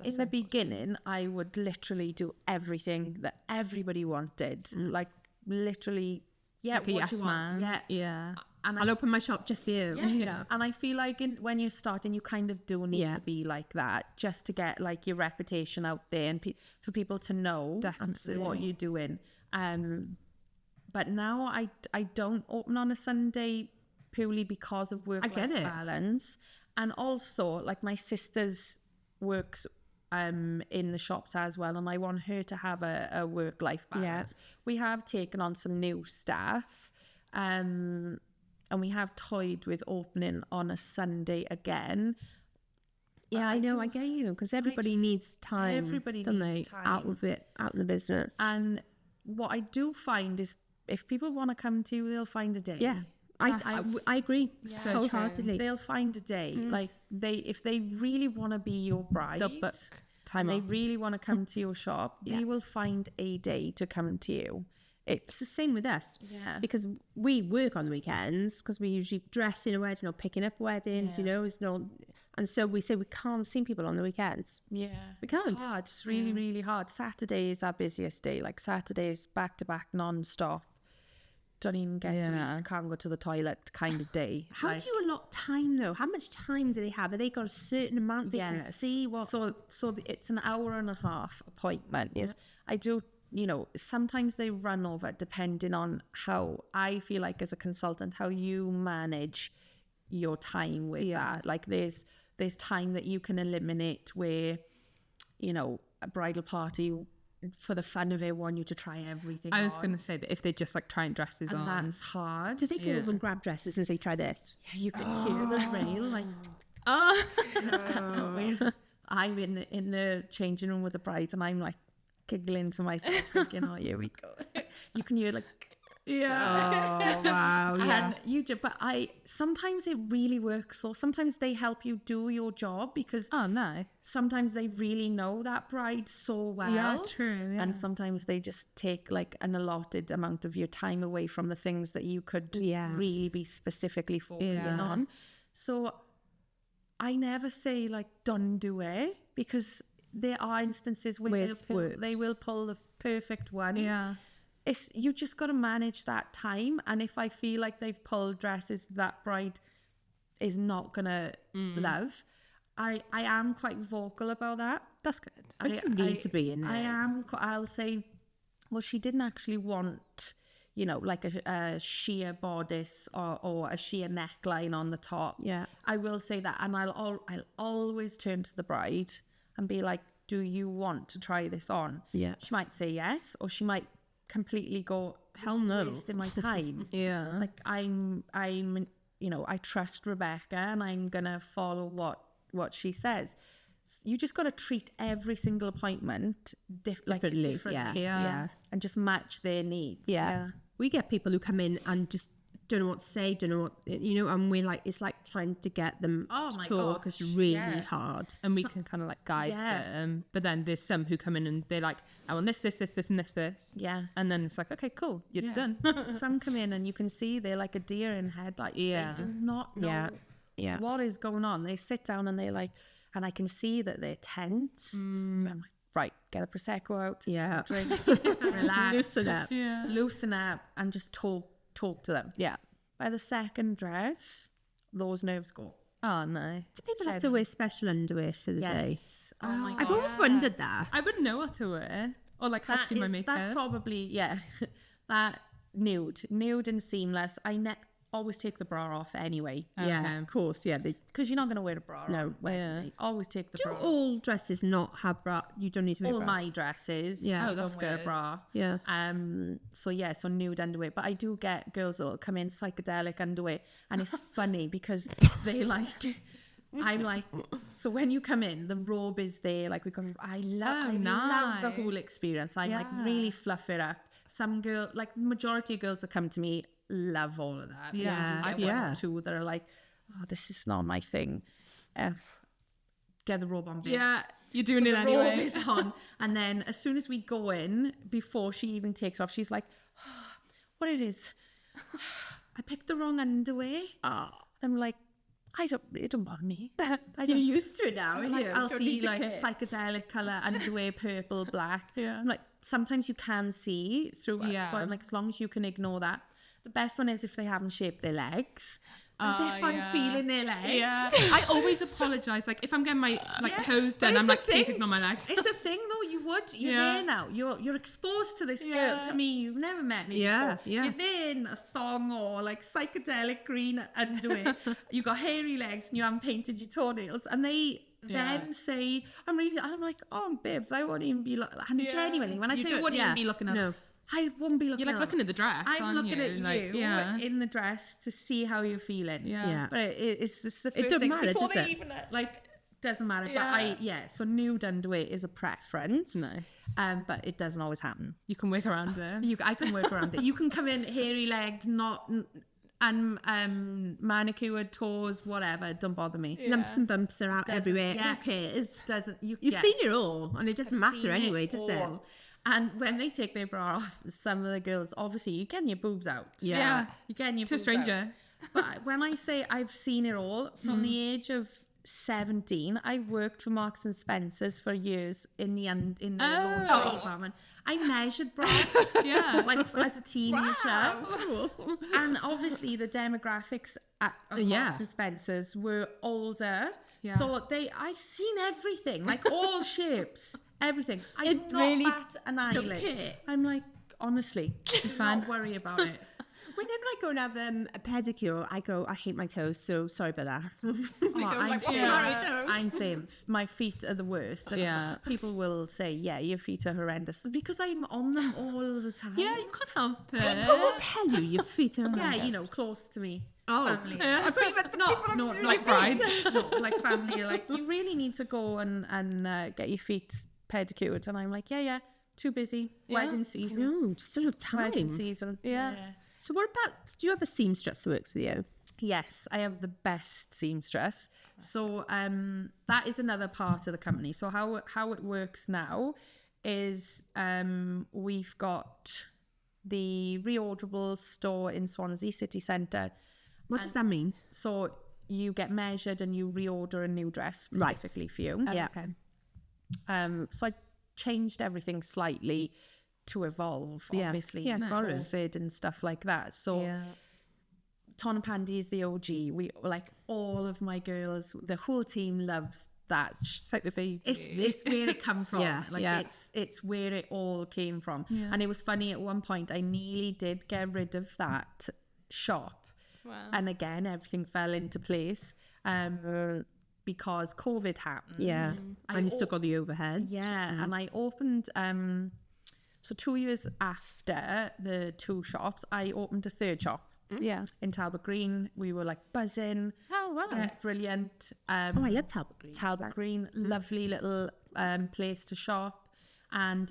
Speaker 3: In the beginning, I would literally do everything that everybody wanted, like literally, yeah,
Speaker 1: Like a
Speaker 3: what
Speaker 1: yes
Speaker 3: do you want?
Speaker 1: man. Yeah.
Speaker 3: And
Speaker 2: I'll open my shop just for you.
Speaker 3: yeah. And I feel like when you're starting, you kind of do need
Speaker 2: Yeah.
Speaker 3: to be like that, just to get like your reputation out there and for people to know
Speaker 1: Definitely.
Speaker 3: what you're doing. But now I don't open on a Sunday purely because of work-life balance. And also, like, my sister's works in the shops as well, and I want her to have a work-life balance. We have taken on some new staff, and we have toyed with opening on a Sunday again.
Speaker 2: Yeah, I know, I get you, because everybody needs time.
Speaker 3: Everybody
Speaker 2: don't
Speaker 3: needs
Speaker 2: they?
Speaker 3: time.
Speaker 2: Out of the business.
Speaker 3: And what I do find is, if people want to come to you, they'll find a day.
Speaker 2: Yeah, I agree wholeheartedly.
Speaker 3: They'll find a day. Like, if they really want to be your bride,
Speaker 1: They'll book time
Speaker 3: and
Speaker 1: off.
Speaker 3: they really want to come to your shop, they will find a day to come to you.
Speaker 2: It's the same with us.
Speaker 3: Yeah.
Speaker 2: Because we work on the weekends, because we usually dress in a wedding or picking up weddings, you know, it's not, and so we say we can't see people on the weekends.
Speaker 3: Yeah.
Speaker 2: We can't.
Speaker 3: It's hard. It's really, really hard. Saturday is our busiest day. Like, Saturdays back to back, non-stop. Don't even get to eat, can't go to the toilet kind of day.
Speaker 2: How do you allot time though? How much time do they have? Have they got a certain amount they can see? What?
Speaker 3: So it's an hour and a half appointment.
Speaker 2: Yeah.
Speaker 3: I do, you know, sometimes they run over depending on how I feel like as a consultant, how you manage your time with that. Like, there's time that you can eliminate where, you know, a bridal party, for the fun of it, want you to try everything
Speaker 1: I was
Speaker 3: on.
Speaker 1: going to say that if they're just like trying dresses
Speaker 3: And
Speaker 1: on.
Speaker 3: that's hard.
Speaker 2: Do they go over and grab dresses and say, try this?
Speaker 3: Yeah, you can hear the rail, like, where I'm in the changing room with the bride, and I'm like giggling to myself, thinking, "Oh, here we go." You can hear like,
Speaker 2: Oh wow,
Speaker 3: and but sometimes it really works. So sometimes they help you do your job, because
Speaker 1: Oh, no.
Speaker 3: sometimes they really know that bride so well.
Speaker 1: Yeah, true. Yeah.
Speaker 3: And sometimes they just take like an allotted amount of your time away from the things that you could really be specifically focusing on. So I never say like, don't do it, because there are instances where they will pull the perfect one.
Speaker 1: Yeah.
Speaker 3: You just got to manage that time. And if I feel like they've pulled dresses that bride is not going to love, I am quite vocal about that.
Speaker 1: That's good.
Speaker 2: You need to be in there.
Speaker 3: I'll say, well, she didn't actually want, you know, like a sheer bodice or a sheer neckline on the top.
Speaker 2: Yeah.
Speaker 3: I will say that. And I'll always turn to the bride and be like, do you want to try this on?
Speaker 2: Yeah.
Speaker 3: She might say yes, or she might completely go,
Speaker 2: hell no,
Speaker 3: wasting my time.
Speaker 1: Yeah.
Speaker 3: Like, I'm you know, I trust Rebecca, and I'm gonna follow what she says. You just got to treat every single appointment differently.
Speaker 1: Yeah.
Speaker 3: And just match their needs.
Speaker 2: Yeah. We get people who come in and just don't know what to say, don't know what, you know, and we're like, it's like trying to get them to talk. It's really hard.
Speaker 1: And we can kind of like guide them. But then there's some who come in and they're like, I want this, and this.
Speaker 3: Yeah.
Speaker 1: And then it's like, okay, cool, you're done.
Speaker 3: Some come in and you can see they're like a deer in headlights.
Speaker 1: Yeah.
Speaker 3: They do not know what is going on. They sit down and they're like, and I can see that they're tense. So I'm like, right, get a Prosecco out.
Speaker 2: Yeah.
Speaker 3: Drink, relax.
Speaker 2: Loosen up.
Speaker 1: Yeah.
Speaker 3: Loosen up and just talk to them.
Speaker 1: Yeah.
Speaker 3: By the second dress, those nerves go.
Speaker 1: Oh, no.
Speaker 2: Do people have to wear special underwear to the day?
Speaker 3: Oh my God.
Speaker 2: I've always wondered that.
Speaker 1: I wouldn't know what to wear. Or like how to do my makeup.
Speaker 3: That's probably, that nude and seamless. I always take the bra off anyway.
Speaker 2: Yeah, of course. Yeah,
Speaker 3: Because you're not going to wear a bra on wedding day. Always take the
Speaker 2: do
Speaker 3: bra off.
Speaker 2: all dresses not have bra? You don't need to wear
Speaker 3: All
Speaker 2: bra.
Speaker 3: my dresses.
Speaker 2: Yeah.
Speaker 1: Oh, that's
Speaker 3: don't wear a
Speaker 1: good.
Speaker 3: bra.
Speaker 2: Yeah.
Speaker 3: So nude underwear. But I do get girls that will come in psychedelic underwear, and it's funny because they like. I'm like, so when you come in, the robe is there. Like I love the whole experience. I like really fluff it up. Some girl, like majority of girls that come to me, love all of that.
Speaker 1: Yeah.
Speaker 3: I get one or two that are like, oh, this is not my thing. Get the robe on, babes.
Speaker 1: Yeah, you're doing
Speaker 3: So
Speaker 1: it
Speaker 3: the
Speaker 1: anyway.
Speaker 3: robe is on, and then as soon as we go in, before she even takes off, she's like, what it is? I picked the wrong underwear. I'm like, it don't bother me.
Speaker 2: You're used to it now.
Speaker 3: Like, I'll
Speaker 1: don't
Speaker 3: see
Speaker 1: need to
Speaker 3: like
Speaker 1: care.
Speaker 3: psychedelic colour underwear, purple, black.
Speaker 1: Yeah.
Speaker 3: I'm like, sometimes you can see through it.
Speaker 1: Yeah.
Speaker 3: So I'm like, as long as you can ignore that. The best one is if they haven't shaved their legs. Because they're fun feeling their legs.
Speaker 1: Yeah, I always apologise. Like if I'm getting my toes done,
Speaker 3: But
Speaker 1: I'm
Speaker 3: it's
Speaker 1: like,
Speaker 3: a
Speaker 1: please
Speaker 3: thing.
Speaker 1: ignore my legs.
Speaker 3: It's a thing though, you're there now. You're exposed to this girl. To me, you've never met me before. You're there in a thong or like psychedelic green underwear. You got hairy legs and you haven't painted your toenails. And they then say, I'm like, oh babes, I won't even be looking. And genuinely, when I say I wouldn't even be looking at I wouldn't be looking
Speaker 1: You're like
Speaker 3: at
Speaker 1: looking at the dress.
Speaker 3: I'm
Speaker 1: aren't
Speaker 3: looking
Speaker 1: you?
Speaker 3: at
Speaker 1: Like,
Speaker 3: you in the dress to see how you're feeling.
Speaker 1: Yeah.
Speaker 3: But it's just the
Speaker 2: It
Speaker 3: first
Speaker 2: doesn't
Speaker 3: thing.
Speaker 2: matter,
Speaker 3: Before
Speaker 2: does
Speaker 3: they
Speaker 2: it?
Speaker 3: even doesn't matter. But so nude underwear is a preference.
Speaker 1: Nice.
Speaker 3: But it doesn't always happen.
Speaker 1: You can work around it.
Speaker 3: I can work around it. You can come in hairy legged, and manicured toes, whatever. Don't bother me.
Speaker 2: Lumps and bumps are out everywhere.
Speaker 3: yeah.
Speaker 2: Who cares? You've
Speaker 3: Yeah.
Speaker 2: seen it all, and it doesn't
Speaker 3: I've
Speaker 2: matter
Speaker 3: seen
Speaker 2: anyway,
Speaker 3: it
Speaker 2: does it?
Speaker 3: all. And when they take their bra off, some of the girls, obviously, you're getting your boobs out.
Speaker 1: Yeah.
Speaker 3: You're getting your
Speaker 1: To a
Speaker 3: boobs
Speaker 1: stranger.
Speaker 3: out. But when I say I've seen it all, from the age of 17, I worked for Marks and Spencer's for years in the lingerie department. I measured bras, like as a teenager. And obviously the demographics of Marks and Spencer's were older.
Speaker 1: Yeah.
Speaker 3: So I've seen everything, like all shapes, everything. I do not
Speaker 2: really
Speaker 3: bat an eyelid.
Speaker 2: care.
Speaker 3: I'm like, honestly, just not worry about it.
Speaker 2: Whenever I go and have a pedicure, I go, I hate my toes, so sorry about that.
Speaker 3: I'm saying my feet are the worst. And people will say, yeah, your feet are horrendous because I'm on them all the time.
Speaker 1: Yeah, you can't help
Speaker 2: People will
Speaker 1: it.
Speaker 2: tell you your feet are
Speaker 3: Yeah, close to me.
Speaker 2: Oh.
Speaker 3: Family.
Speaker 1: Yeah.
Speaker 3: I thought you meant the people
Speaker 1: No, like brides.
Speaker 3: No, like family. You're like, you really need to go and get your feet pedicured. And I'm like, yeah, too busy. Wedding season.
Speaker 2: No, just don't have
Speaker 3: Wedding
Speaker 2: time.
Speaker 3: season.
Speaker 1: Yeah.
Speaker 2: So what about, do you have a seamstress who works with you?
Speaker 3: Yes, I have the best seamstress. So that is another part of the company. So how it works now is we've got the reorderable store in Swansea City Centre.
Speaker 2: What does that mean?
Speaker 3: So you get measured and you reorder a new dress specifically for you.
Speaker 2: Yeah.
Speaker 1: Okay.
Speaker 3: So I changed everything slightly to evolve, obviously.
Speaker 2: Yeah, of course.
Speaker 3: COVID and stuff like that. So Ton and Pandy is the OG. We like all of my girls, the whole team loves that.
Speaker 1: It's like the baby.
Speaker 3: It's where it come from.
Speaker 2: Yeah.
Speaker 3: It's where it all came from.
Speaker 1: Yeah.
Speaker 3: And it was funny at one point I nearly did get rid of that shop.
Speaker 1: Wow.
Speaker 3: And again everything fell into place. Because COVID happened.
Speaker 2: Yeah. And you still got the overheads.
Speaker 3: Yeah, and I opened, so 2 years after the two shops, I opened a third shop
Speaker 1: Yeah.
Speaker 3: in Talbot Green. We were like buzzing.
Speaker 1: Oh, wow.
Speaker 3: Yeah, brilliant.
Speaker 2: I love Talbot Green.
Speaker 3: Talbot Green, lovely little place to shop. And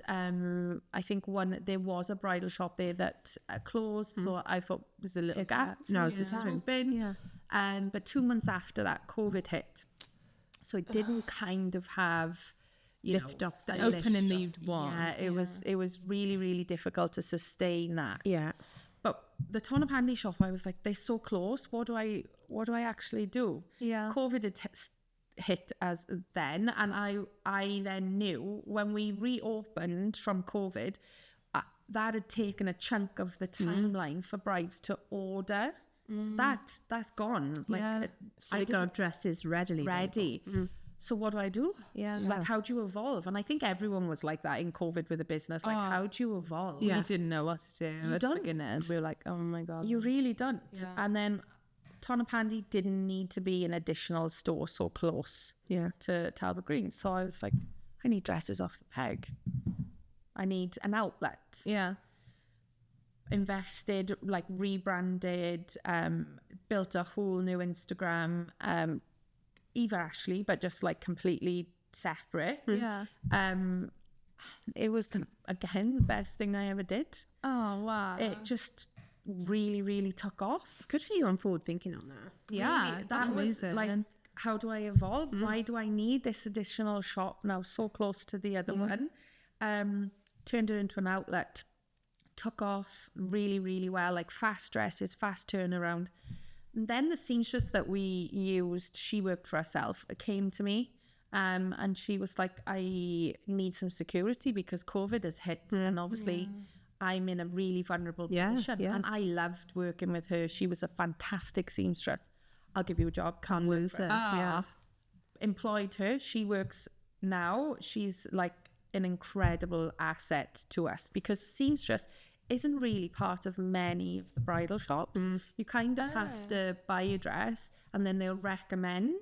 Speaker 3: I think there was a bridal shop there that closed, so I thought there's a little gap.
Speaker 2: No, it's just
Speaker 3: open. But 2 months after that, COVID hit. So it didn't kind of have
Speaker 2: Lift off,
Speaker 3: that
Speaker 1: opening
Speaker 3: lift
Speaker 1: the
Speaker 3: off.
Speaker 1: one.
Speaker 3: Yeah, it was really, really difficult to sustain that.
Speaker 2: Yeah.
Speaker 3: But the Ton and Pandy shop, I was like, they're so close. What do I actually do?
Speaker 1: Yeah.
Speaker 3: COVID had hit as then, and I then knew when we reopened from COVID, that had taken a chunk of the timeline for brides to order. So that's gone. Like
Speaker 2: So they got dresses ready.
Speaker 3: So what do I do?
Speaker 1: Yeah.
Speaker 3: Like, how do you evolve? And I think everyone was like that in COVID with the business. Like, how do you evolve?
Speaker 1: We didn't know what to do at the
Speaker 3: don't.
Speaker 1: beginning. We were like, oh my God.
Speaker 3: You really don't.
Speaker 1: Yeah.
Speaker 3: And then Ton and Pandy didn't need to be an additional store so close to Talbot Green. So I was like, I need dresses off the peg. I need an outlet.
Speaker 1: Yeah.
Speaker 3: Invested, like rebranded, built a whole new Instagram, Eva Ashley, but just like completely separate.
Speaker 1: Yeah.
Speaker 3: It was the best thing I ever did.
Speaker 1: Oh, wow.
Speaker 3: It just really, really took off.
Speaker 2: Good for you on forward thinking on that.
Speaker 1: Yeah.
Speaker 3: Really,
Speaker 1: That's
Speaker 3: that was
Speaker 1: amazing.
Speaker 3: like, how do I evolve? Why do I need this additional shop now so close to the other one? Turned it into an outlet. Took off really, really well. Like fast dresses, fast turnaround. And then the seamstress that we used, she worked for herself, came to me. And she was like, I need some security because COVID has hit. And obviously I'm in a really vulnerable position.
Speaker 2: Yeah.
Speaker 3: And I loved working with her. She was a fantastic seamstress. I'll give you a job.
Speaker 2: Can't lose it. Yeah.
Speaker 3: Employed her. She works now. She's like an incredible asset to us because seamstress isn't really part of many of the bridal shops. You kind of have to buy a dress and then they'll recommend.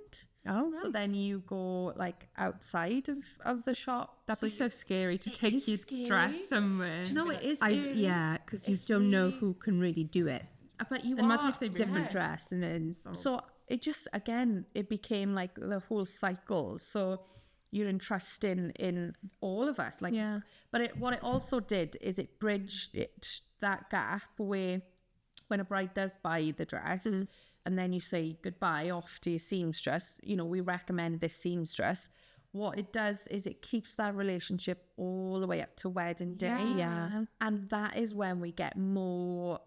Speaker 2: Oh,
Speaker 3: So then you go like outside of the shop.
Speaker 1: That'd be so scary to take your
Speaker 3: scary.
Speaker 1: dress somewhere.
Speaker 3: Do you know it is?
Speaker 2: because you don't know who can really do it.
Speaker 3: But you
Speaker 1: Imagine
Speaker 3: are
Speaker 1: if they
Speaker 2: Different dress and then
Speaker 3: So it just, again, it became like the whole cycle. So you're entrusting in all of us. Like, but what it also did is it bridged that gap where when a bride does buy the dress and then you say goodbye off to your seamstress, you know, we recommend this seamstress. What it does is it keeps that relationship all the way up to wedding day.
Speaker 2: Yeah.
Speaker 3: And that is when we get more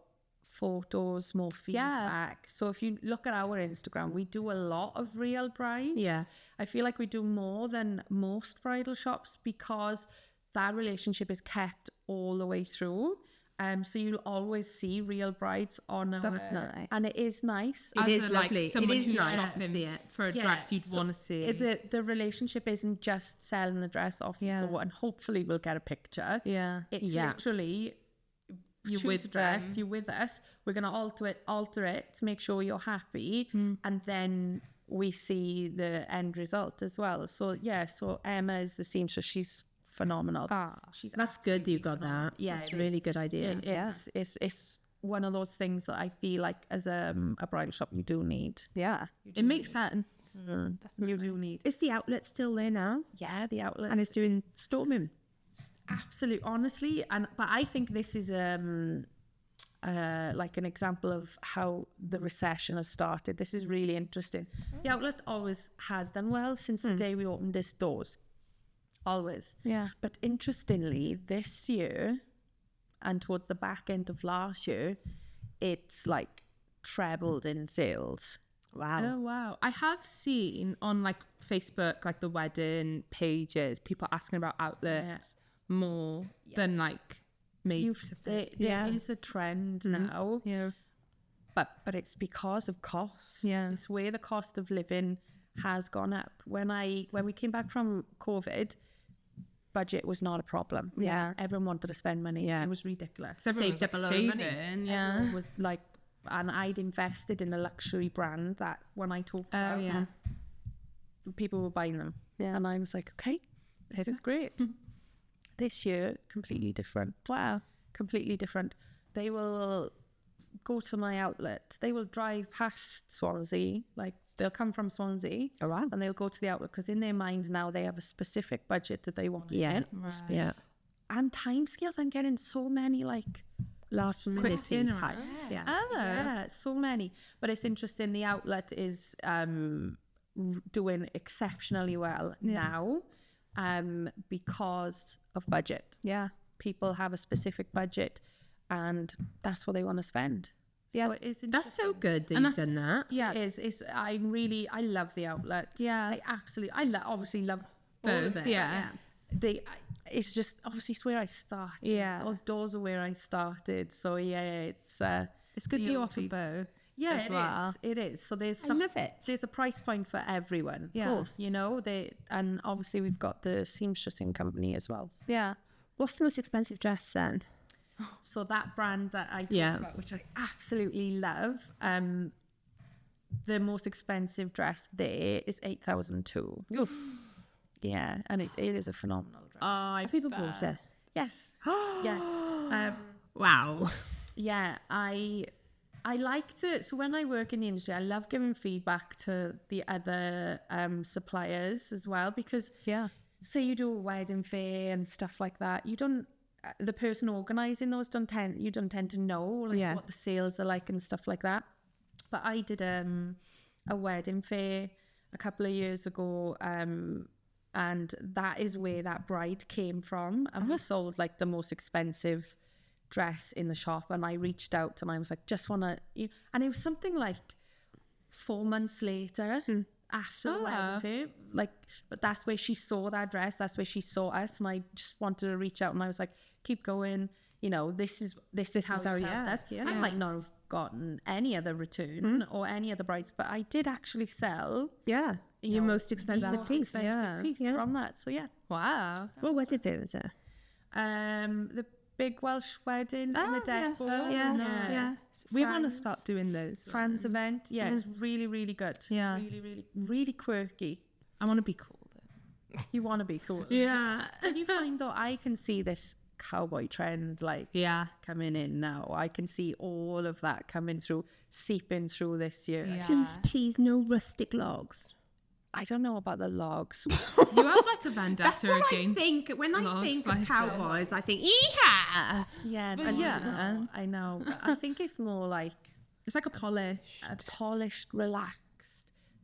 Speaker 3: photos, more feedback. So if you look at our Instagram, we do a lot of real brides.
Speaker 2: Yeah.
Speaker 3: I feel like we do more than most bridal shops because that relationship is kept all the way through. So you'll always see real brides on our...
Speaker 2: That's nice.
Speaker 3: And it is nice.
Speaker 2: It is
Speaker 1: like
Speaker 2: lovely.
Speaker 1: someone
Speaker 2: It is
Speaker 1: who's
Speaker 2: nice to
Speaker 1: shopping
Speaker 2: see it.
Speaker 1: for a dress you'd want to see.
Speaker 3: The relationship isn't just selling the dress off you go and hopefully we'll get a picture. It's literally... You choose
Speaker 1: with
Speaker 3: a dress,
Speaker 1: them.
Speaker 3: you're with us. We're gonna alter it to make sure you're happy, and then we see the end result as well. So so Emma is the seamstress. She's phenomenal. She's
Speaker 2: That's good that you got
Speaker 3: phenomenal.
Speaker 2: that.
Speaker 3: Yeah,
Speaker 2: That's
Speaker 3: it
Speaker 2: a really
Speaker 3: is.
Speaker 2: good idea.
Speaker 3: It's one of those things that I feel like as a bridal shop you do need.
Speaker 2: Yeah.
Speaker 1: It makes sense.
Speaker 3: You do need.
Speaker 2: Is the outlet still there now?
Speaker 3: Yeah, the outlet.
Speaker 2: And it's doing storming.
Speaker 3: Absolutely, honestly, but I think this is like an example of how the recession has started. This is really interesting. The outlet always has done well since the day we opened its doors, always.
Speaker 2: Yeah.
Speaker 3: But interestingly, this year and towards the back end of last year, it's like trebled in sales.
Speaker 2: Wow.
Speaker 1: Oh wow! I have seen on like Facebook, like the wedding pages, people asking about outlets more than like maybe.
Speaker 3: There is a trend now, but it's because of cost. It's where the cost of living has gone up. When we came back from COVID, budget was not a problem. Everyone wanted to spend money. It was ridiculous.
Speaker 1: Saved up a lot of money.
Speaker 3: It was like, and I'd invested in a luxury brand that when I talked about, people were buying them. And I was like, okay, this is great. This year, completely different. Wow. Completely different. They will go to my outlet. They will drive past Swansea. Like, they'll come from Swansea.
Speaker 2: Oh, wow.
Speaker 3: And they'll go to the outlet because in their mind now they have a specific budget that they want to
Speaker 2: Yeah.
Speaker 3: hit.
Speaker 2: Yeah.
Speaker 3: And timescales, I'm getting so many like
Speaker 2: Last minute
Speaker 1: turnaround.
Speaker 2: types. Yeah.
Speaker 3: yeah, so many. But it's interesting. The outlet is doing exceptionally well now because of budget.
Speaker 2: Yeah.
Speaker 3: People have a specific budget, and that's what they want to spend.
Speaker 2: Yeah.
Speaker 3: So it is
Speaker 2: That's so good that
Speaker 1: And
Speaker 2: you've
Speaker 1: that's-
Speaker 2: done that.
Speaker 1: Yeah,
Speaker 3: It is. I love the outlet.
Speaker 1: Yeah.
Speaker 3: Obviously love all of it.
Speaker 1: Yeah.
Speaker 3: It's just obviously it's where I started.
Speaker 1: Yeah.
Speaker 3: Those doors are where I started. So it's
Speaker 1: It's good that you offer
Speaker 3: beauty.
Speaker 1: both.
Speaker 3: Yeah,
Speaker 1: as well.
Speaker 3: it is. So there's
Speaker 2: I love it.
Speaker 3: There's a price point for everyone.
Speaker 1: Yeah.
Speaker 3: Of course, you know, and obviously we've got the seamstressing company as well.
Speaker 1: Yeah.
Speaker 2: What's the most expensive dress then?
Speaker 3: So that brand that I talked
Speaker 2: Yeah.
Speaker 3: about, which I absolutely love, the most expensive dress there is 8,002. Yeah, and it is a phenomenal dress.
Speaker 2: Have people bought it?
Speaker 3: Yes. Yeah.
Speaker 2: Wow.
Speaker 3: Yeah, I like to, so when I work in the industry, I love giving feedback to the other suppliers as well, because say you do a wedding fair and stuff like that, you don't, the person organising those you don't tend to know like what the sales are like and stuff like that. But I did a wedding fair a couple of years ago, and that is where that bride came from, and was sold like the most expensive dress in the shop. And I reached out and I was like, just want to, and it was something like 4 months later after the wedding fair. Like, but that's where she saw that dress. That's where she saw us. And I just wanted to reach out and I was like, keep going. You know, this is how you felt. I might not have gotten any other return or any other brides, but I did actually sell.
Speaker 2: Yeah. Your most expensive piece.
Speaker 3: From that. So yeah.
Speaker 1: Wow.
Speaker 2: What wedding fair was it?
Speaker 3: The big Welsh wedding in the depot.
Speaker 2: Yeah.
Speaker 1: We want to start doing those.
Speaker 3: Fran's event. Yeah, it's really, really good.
Speaker 1: Yeah.
Speaker 3: Really, really, really quirky.
Speaker 1: I want to be cool though.
Speaker 3: You want to be cool.
Speaker 1: Yeah.
Speaker 3: And you find though, I can see this cowboy trend coming in now. I can see all of that coming through, seeping through this year.
Speaker 1: Yeah.
Speaker 2: Please, no rustic logs.
Speaker 3: I don't know about the logs.
Speaker 1: You have like a vendetta
Speaker 2: That's what I
Speaker 1: against
Speaker 2: think. When I
Speaker 1: logs,
Speaker 2: think
Speaker 1: like
Speaker 2: of cowboys, I think, yeah.
Speaker 3: Yeah,
Speaker 1: But
Speaker 3: and
Speaker 1: yeah.
Speaker 3: I know. I think it's more like
Speaker 1: It's like a polish.
Speaker 3: a polished, relaxed,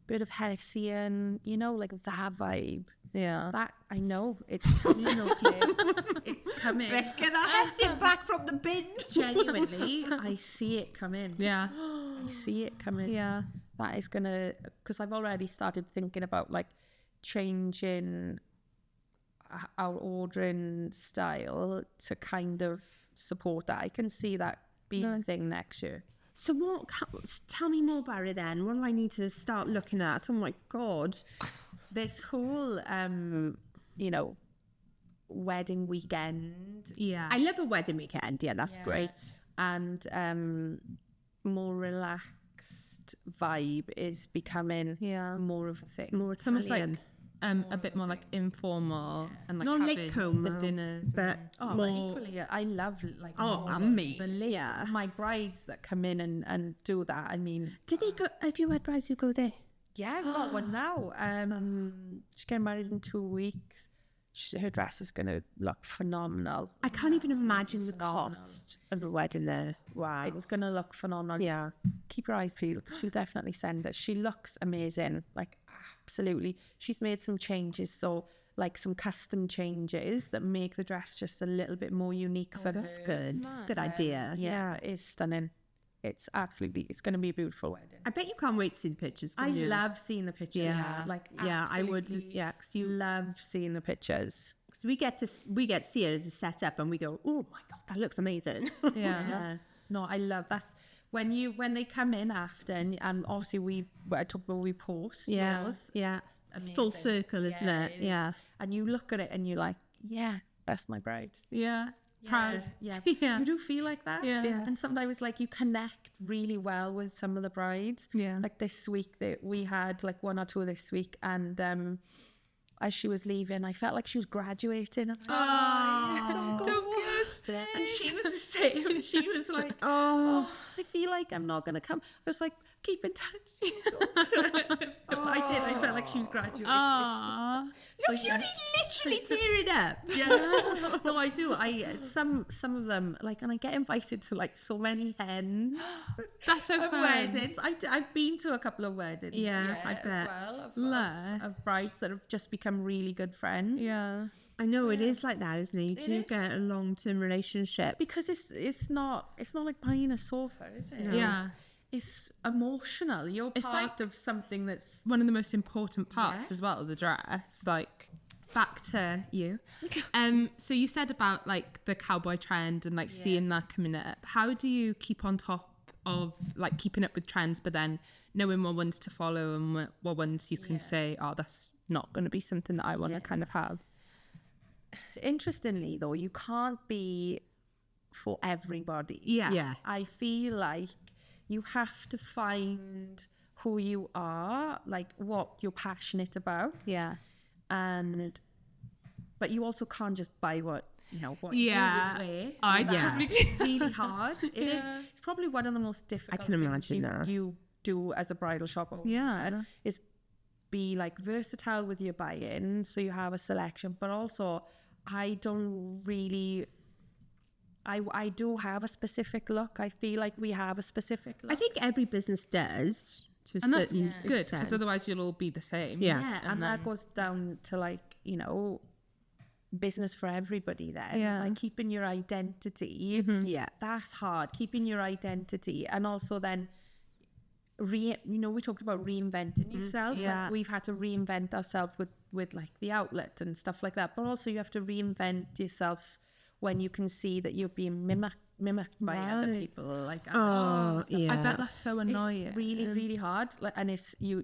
Speaker 3: bit of Hessian, you know, like that vibe.
Speaker 1: Yeah.
Speaker 3: That I know it's coming. Okay, it's coming.
Speaker 2: Let's get that Hessian back from the bin.
Speaker 3: Genuinely, I see it coming.
Speaker 1: Yeah.
Speaker 3: I see it coming.
Speaker 1: Yeah.
Speaker 3: That is gonna, because I've already started thinking about like changing our ordering style to kind of support that. I can see that being a thing next year.
Speaker 2: So tell me more about it then. What do I need to start looking at? Oh my God.
Speaker 3: This whole, you know, wedding weekend.
Speaker 1: Yeah.
Speaker 2: I love a wedding weekend. Yeah, that's great.
Speaker 3: And more relaxed vibe is becoming more of a thing.
Speaker 2: More
Speaker 1: It's almost like
Speaker 2: Italian.
Speaker 1: a bit more like informal and like
Speaker 2: Not
Speaker 1: having
Speaker 2: Lake Como,
Speaker 1: the dinners.
Speaker 2: but
Speaker 3: But
Speaker 2: more.
Speaker 3: equally, I love like
Speaker 2: me.
Speaker 3: the my brides that come in and do that. I mean,
Speaker 2: Did they go? Have you had brides who go there?
Speaker 3: yeah, I've got one now. She's getting married in 2 weeks. Her dress is going to look phenomenal.
Speaker 2: I can't even imagine the cost of a wedding there. Wow.
Speaker 3: It's going to look phenomenal.
Speaker 2: Yeah.
Speaker 3: Keep your eyes peeled. She'll definitely send it. She looks amazing. Like, absolutely. She's made some changes. So, like some custom changes that make the dress just a little bit more unique for her.
Speaker 2: That's good. That's a good idea.
Speaker 3: Yeah, it is stunning. It's going to be a beautiful wedding.
Speaker 2: I bet you can't wait to see the pictures.
Speaker 3: I
Speaker 2: can you?
Speaker 3: love seeing the pictures.
Speaker 2: Yeah.
Speaker 3: Like,
Speaker 2: Yeah, I would.
Speaker 3: absolutely
Speaker 2: Yeah, because
Speaker 3: love seeing the pictures.
Speaker 2: we get to see it as a setup, and we go, oh my God, that looks amazing.
Speaker 1: Yeah.
Speaker 3: No, I love that's when they come in after, and obviously I talk about we post those.
Speaker 2: Yeah. It's full
Speaker 3: Amazing.
Speaker 2: circle, isn't it? Yeah.
Speaker 3: And you look at it and you're like, yeah, that's my bride.
Speaker 1: Yeah. Proud.
Speaker 3: Yeah.
Speaker 1: Yeah.
Speaker 3: You do feel like that.
Speaker 1: Yeah.
Speaker 2: Yeah.
Speaker 3: And sometimes like you connect really well with some of the brides.
Speaker 1: Yeah.
Speaker 3: Like this week that we had like 1 or 2 this week, and as she was leaving, I felt like she was graduating.
Speaker 1: Oh,
Speaker 3: And she was the same. She was like, oh, I feel like I'm not going to come. I was like, keep in touch. I did. I felt like she was graduating.
Speaker 1: Aww.
Speaker 2: No, she literally tearing up.
Speaker 3: Yeah. No, I do. Some of them, like, and I get invited to like so many hens.
Speaker 1: That's so
Speaker 3: Of
Speaker 1: fun.
Speaker 3: weddings. I've been to a couple of weddings.
Speaker 2: Yeah, I
Speaker 3: as
Speaker 2: bet.
Speaker 3: well,
Speaker 1: Lush.
Speaker 3: of brides that have just become really good friends.
Speaker 1: Yeah.
Speaker 2: I know it is like that, isn't it? You
Speaker 3: It
Speaker 2: do
Speaker 3: is.
Speaker 2: get a long-term relationship.
Speaker 3: Because it's not like buying a sofa, is it?
Speaker 2: No.
Speaker 1: Yeah.
Speaker 3: It's emotional. You're
Speaker 1: It's
Speaker 3: part
Speaker 1: like-
Speaker 3: of something that's
Speaker 1: One of the most important parts
Speaker 3: Yeah.
Speaker 1: as well of the dress. Like, back to you. So you said about like the cowboy trend and like seeing that coming up. How do you keep on top of like keeping up with trends, but then knowing what ones to follow and what ones you can say, oh, that's not going to be something that I want to kind of have.
Speaker 3: Interestingly though, you can't be for everybody.
Speaker 1: Yeah.
Speaker 2: Yeah.
Speaker 3: I feel like you have to find who you are, like what you're passionate about.
Speaker 1: Yeah.
Speaker 3: But you also can't just buy what
Speaker 1: Yeah.
Speaker 3: you would wear.
Speaker 1: I
Speaker 2: Yeah.
Speaker 1: definitely do.
Speaker 3: It's really hard. It is. It's probably one of the most difficult
Speaker 2: can
Speaker 3: things
Speaker 2: imagine that.
Speaker 3: you do as a bridal shop owner.
Speaker 1: Yeah.
Speaker 3: Is be like versatile with your buy-in, so you have a selection, but also I don't really I do have a specific look. I feel like we have a specific look.
Speaker 2: I think every business does to a
Speaker 1: And that's
Speaker 2: certain
Speaker 1: good because
Speaker 2: extent.
Speaker 1: otherwise you'll all be the same.
Speaker 2: Yeah.
Speaker 3: Yeah, and that goes down to like, business for everybody then.
Speaker 1: Yeah.
Speaker 3: Like keeping your identity.
Speaker 2: Yeah.
Speaker 3: That's hard. Keeping your identity. And also then we talked about reinventing yourself.
Speaker 1: Yeah.
Speaker 3: Like, we've had to reinvent ourselves with like the outlet and stuff like that. But also you have to reinvent yourself when you can see that you're being mimicked by other
Speaker 1: Right.
Speaker 3: people, like
Speaker 2: Oh,
Speaker 3: other shows and stuff.
Speaker 1: I bet that's so annoying.
Speaker 3: It's really, really hard. Like, and it's you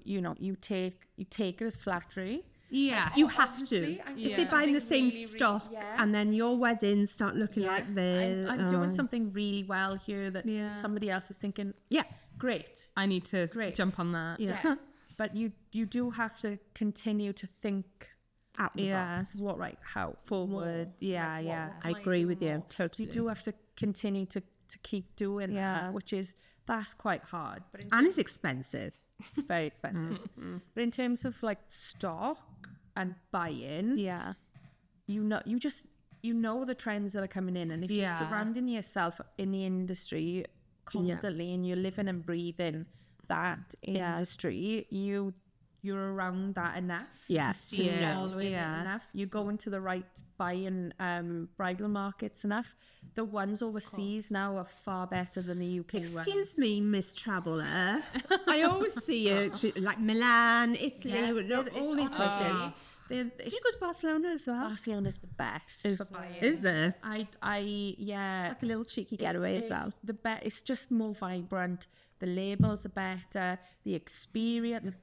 Speaker 3: take it as flattery.
Speaker 1: Yeah.
Speaker 2: You have
Speaker 3: Obviously,
Speaker 2: to.
Speaker 3: I'm
Speaker 2: If
Speaker 3: doing
Speaker 2: they're buying the
Speaker 3: something
Speaker 2: same
Speaker 3: really, really-
Speaker 2: stock
Speaker 3: yeah.
Speaker 2: and then your weddings start looking
Speaker 3: Yeah.
Speaker 2: like this.
Speaker 3: I'm doing something really well here that
Speaker 1: Yeah.
Speaker 3: somebody else is thinking,
Speaker 2: Yeah.
Speaker 3: great.
Speaker 1: I need to
Speaker 3: Great.
Speaker 1: jump on that.
Speaker 2: Yeah.
Speaker 3: But you do have to continue to think
Speaker 2: Out the
Speaker 1: Yeah.
Speaker 2: box.
Speaker 3: how
Speaker 1: Forward.
Speaker 3: more,
Speaker 1: Yeah,
Speaker 3: like,
Speaker 1: yeah.
Speaker 3: what
Speaker 2: I
Speaker 3: can
Speaker 2: agree
Speaker 3: do
Speaker 2: with you.
Speaker 3: more?
Speaker 2: Totally.
Speaker 3: You do have to continue to keep doing
Speaker 1: Yeah.
Speaker 3: that, which is that's quite hard. But
Speaker 2: And it's expensive.
Speaker 3: it's very expensive. But in terms of like stock and buy-in,
Speaker 1: Yeah.
Speaker 3: you know the trends that are coming in, and if
Speaker 1: Yeah.
Speaker 3: you're surrounding yourself in the industry constantly and you're living and breathing that
Speaker 1: Yeah.
Speaker 3: industry, you're around that enough.
Speaker 2: Yes.
Speaker 3: You
Speaker 1: Yeah.
Speaker 3: follow it
Speaker 1: Yeah.
Speaker 3: enough. You go into the right buying bridal markets enough. The ones overseas now are far better than the UK ones.
Speaker 2: Excuse me, Miss Traveller. I always see it like Milan, Italy, all these places. Do you go to Barcelona as well?
Speaker 3: Barcelona's the best for buying.
Speaker 2: Is there?
Speaker 3: Yeah.
Speaker 2: Like a little cheeky getaway as well.
Speaker 3: It's just more vibrant. The labels are better. The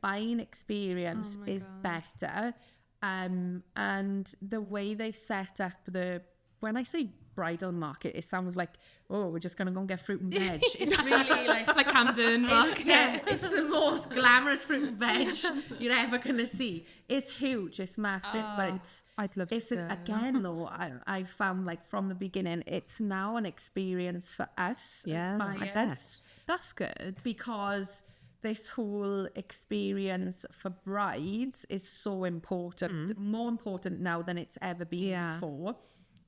Speaker 3: buying experience is better. And the way they set up when I say bridal market, it sounds like, oh, we're just going to go and get fruit and veg. It's really like
Speaker 1: Camden Market.
Speaker 3: yeah, it's the most glamorous fruit and veg you're ever going to see. It's huge, it's massive, but
Speaker 1: I'd love to
Speaker 3: it's
Speaker 1: go.
Speaker 3: again though, I found like from the beginning, it's now an experience for us
Speaker 2: Yeah,
Speaker 3: as
Speaker 2: I
Speaker 3: buyers,
Speaker 2: bet.
Speaker 1: That's good.
Speaker 3: because this whole experience for brides is so important, more important now than it's ever been
Speaker 1: Yeah.
Speaker 3: before.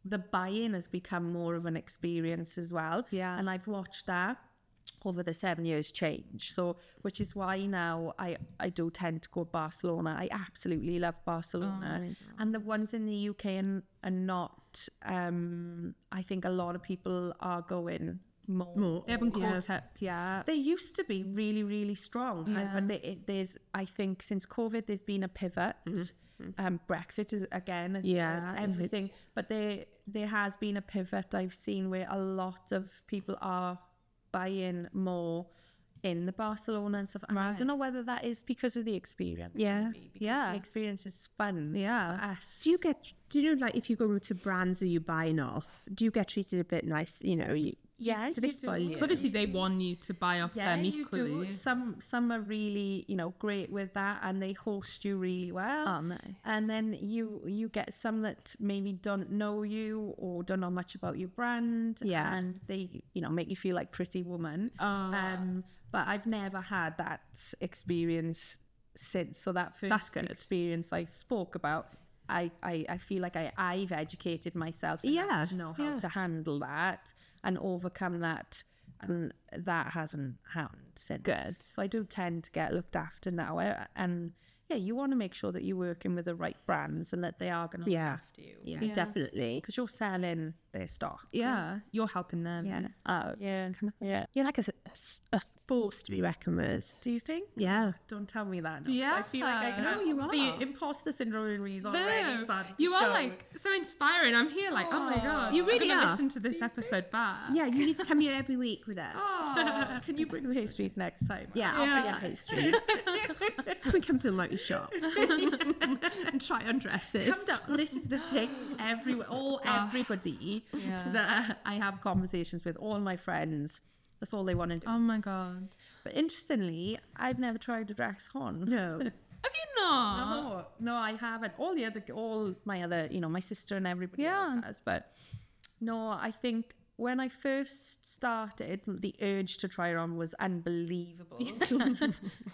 Speaker 3: The buy-in has become more of an experience as well.
Speaker 1: Yeah.
Speaker 3: And I've watched that over the 7 years change. So, which is why now I do tend to go to Barcelona. I absolutely love Barcelona. And the ones in the UK are not, I think a lot of people are going more.
Speaker 1: They haven't caught up yet.
Speaker 3: They used to be really, really strong. But there's, I think, since COVID, there's been a pivot. Brexit is again, everything. But there has been a pivot I've seen where a lot of people are buying more in the Barcelona and stuff. And I don't know whether that is because of the experience.
Speaker 2: Yeah.
Speaker 3: Maybe, because
Speaker 1: Yeah.
Speaker 3: the experience is fun.
Speaker 1: Yeah.
Speaker 3: For us.
Speaker 2: Do you know, like, if you go to brands that you buying off, do you get treated a bit nice? You know,
Speaker 3: Yeah,
Speaker 2: do they
Speaker 3: you do.
Speaker 2: spoil you?
Speaker 1: Because obviously they want you to buy off
Speaker 3: Yeah,
Speaker 1: them
Speaker 3: you
Speaker 1: equally.
Speaker 3: do. Some are really, great with that, and they host you really well.
Speaker 1: Oh, nice.
Speaker 3: And then you get some that maybe don't know you or don't know much about your brand.
Speaker 2: Yeah.
Speaker 3: And they, make you feel like Pretty Woman.
Speaker 1: Oh.
Speaker 3: But I've never had that experience since. So that first
Speaker 1: That's good.
Speaker 3: experience I spoke about, I feel like I've educated myself enough
Speaker 2: Yeah,
Speaker 3: to know how
Speaker 2: yeah.
Speaker 3: to handle that and overcome that, and that hasn't happened since.
Speaker 1: Good.
Speaker 3: So I do tend to get looked after now, and yeah, you want to make sure that you're working with the right brands and that they are going to look after you.
Speaker 2: Yeah,
Speaker 1: Yeah.
Speaker 2: definitely.
Speaker 3: Because you're selling their stock.
Speaker 1: Yeah. You're helping them.
Speaker 2: Yeah.
Speaker 3: Yeah.
Speaker 2: You're like a force to be reckoned with.
Speaker 3: Do you think?
Speaker 2: Yeah.
Speaker 3: Don't tell me that. No, 'cause
Speaker 1: Yeah.
Speaker 3: I feel like I
Speaker 1: No,
Speaker 2: you are.
Speaker 3: the imposter syndrome is already starting to
Speaker 1: you are
Speaker 3: show.
Speaker 1: like so inspiring. I'm here like, oh my god,
Speaker 2: You really
Speaker 1: I'm gonna
Speaker 2: are.
Speaker 1: listen to this episode back.
Speaker 2: Yeah, you need to come here every week with us.
Speaker 1: Oh,
Speaker 3: Can you bring pastries next time?
Speaker 2: Yeah, I'll bring
Speaker 1: Yeah.
Speaker 2: out pastries. We can film out your shop and try on dresses.
Speaker 3: Come down. This is the thing. Everybody
Speaker 1: Yeah.
Speaker 3: that I have conversations with, all my friends, that's all they want to do.
Speaker 1: oh my god.
Speaker 3: But interestingly, I've never tried a dress on.
Speaker 2: No.
Speaker 1: Have you not?
Speaker 3: No, I haven't. All my other, my sister and everybody
Speaker 1: Yeah.
Speaker 3: else has. But no, I think when I first started, the urge to try it on was unbelievable.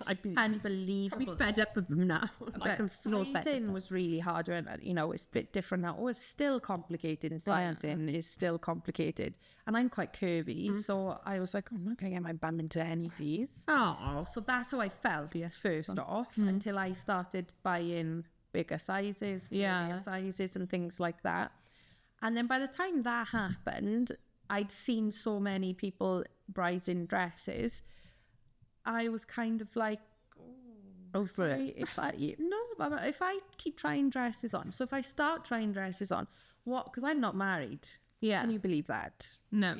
Speaker 2: I'd be
Speaker 3: Unbelievable.
Speaker 2: fed up with them now. Like I'm
Speaker 3: But
Speaker 2: so fed up.
Speaker 3: sizing was really hard, and it's a bit different now. It's still complicated, and sizing is still complicated. And I'm quite curvy, so I was like, I'm not going to get my bum into any of these.
Speaker 2: Oh,
Speaker 3: So that's how I felt first off, until I started buying bigger sizes,
Speaker 1: Yeah.
Speaker 3: curvier sizes, and things like that. And then by the time that happened, I'd seen so many people, brides in dresses, I was kind of like,
Speaker 2: Over it.
Speaker 3: if I no, but if I keep trying dresses on, so if I start trying dresses on, what? Because I'm not married.
Speaker 1: Yeah.
Speaker 3: Can you believe that?
Speaker 1: No.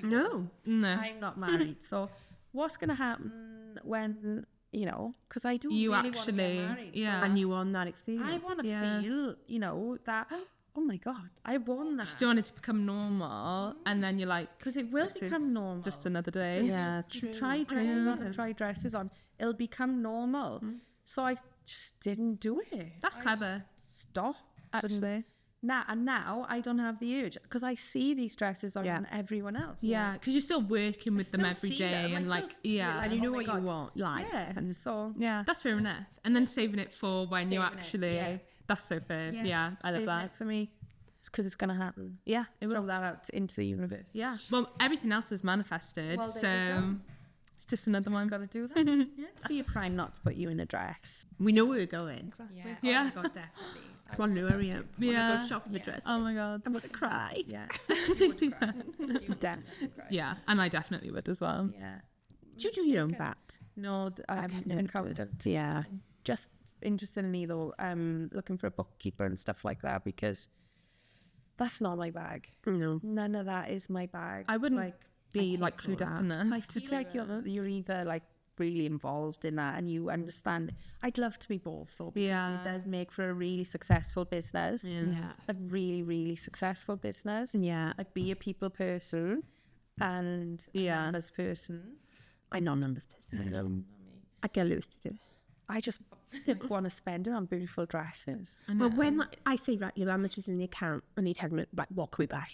Speaker 2: No.
Speaker 3: I'm not married. So what's going to happen when, you know, because I do
Speaker 1: You
Speaker 3: really want to
Speaker 1: actually,
Speaker 3: get married.
Speaker 1: yeah.
Speaker 2: And you won that
Speaker 3: So
Speaker 2: experience.
Speaker 3: I want to
Speaker 1: Yeah.
Speaker 3: feel, you know, that, oh my God, I won that.
Speaker 1: Just don't want it to become normal, and then you're like,
Speaker 3: Because it will
Speaker 1: this
Speaker 3: become
Speaker 1: is
Speaker 3: normal.
Speaker 1: just another day.
Speaker 2: Yeah,
Speaker 3: You try dresses on and try dresses on. It'll become normal. So I just didn't do it.
Speaker 1: That's clever.
Speaker 3: Stop.
Speaker 1: Actually.
Speaker 3: Now I don't have the urge because I see these dresses on everyone else.
Speaker 1: Yeah, because you're still working with them
Speaker 3: still
Speaker 1: every
Speaker 3: see
Speaker 1: day,
Speaker 3: them. I
Speaker 1: and
Speaker 3: still
Speaker 1: like,
Speaker 3: see
Speaker 1: yeah,
Speaker 2: and you know
Speaker 3: Oh my
Speaker 2: what
Speaker 3: God.
Speaker 2: you want, like.
Speaker 3: Yeah. And so
Speaker 1: yeah, that's fair enough. And then saving it for when you
Speaker 3: Saving it,
Speaker 1: actually,
Speaker 3: yeah.
Speaker 1: that's so fair. Yeah, I love
Speaker 3: saving
Speaker 1: that.
Speaker 3: it for me. It's because it's gonna happen.
Speaker 1: Yeah, it will.
Speaker 3: Throw that out into the universe.
Speaker 1: Yeah. Well, everything else was manifested,
Speaker 3: Well, there
Speaker 1: so
Speaker 3: you go.
Speaker 1: it's just another one.
Speaker 3: Got to do that. Yeah. It'd be a crime not to put you in a dress.
Speaker 2: We know where we're going.
Speaker 3: Yeah.
Speaker 1: Yeah.
Speaker 3: Oh my God, definitely.
Speaker 2: Come on, hurry up. I
Speaker 1: Yeah.
Speaker 2: want to go shopping for dresses.
Speaker 1: Oh my god.
Speaker 2: I'm going to cry.
Speaker 3: Yeah. You would cry. You would definitely cry.
Speaker 1: Yeah, and I definitely would as well.
Speaker 3: Yeah.
Speaker 2: Do you do your own bat?
Speaker 3: No, I'm an accountant.
Speaker 2: Yeah.
Speaker 3: Just interested in me though, looking for a bookkeeper and stuff like that because that's not my bag.
Speaker 2: No.
Speaker 3: None of that is my bag.
Speaker 1: I wouldn't
Speaker 3: like
Speaker 1: be
Speaker 3: I
Speaker 1: like
Speaker 3: hate all
Speaker 1: clued up
Speaker 3: that.
Speaker 1: in that.
Speaker 3: I feel like you're either like really involved in that and you understand. I'd love to be both though, because
Speaker 1: Yeah.
Speaker 3: it does make for a really successful business.
Speaker 2: Yeah.
Speaker 3: A really, really successful business.
Speaker 2: Yeah.
Speaker 3: Like be a people person and a
Speaker 1: Yeah.
Speaker 3: numbers person.
Speaker 2: I'm not a numbers person. I get loose to do it.
Speaker 3: I just want to spend it on beautiful dresses.
Speaker 2: Well, when I say, right, you know, how much is in the account, and he tells me, right, what can we buy?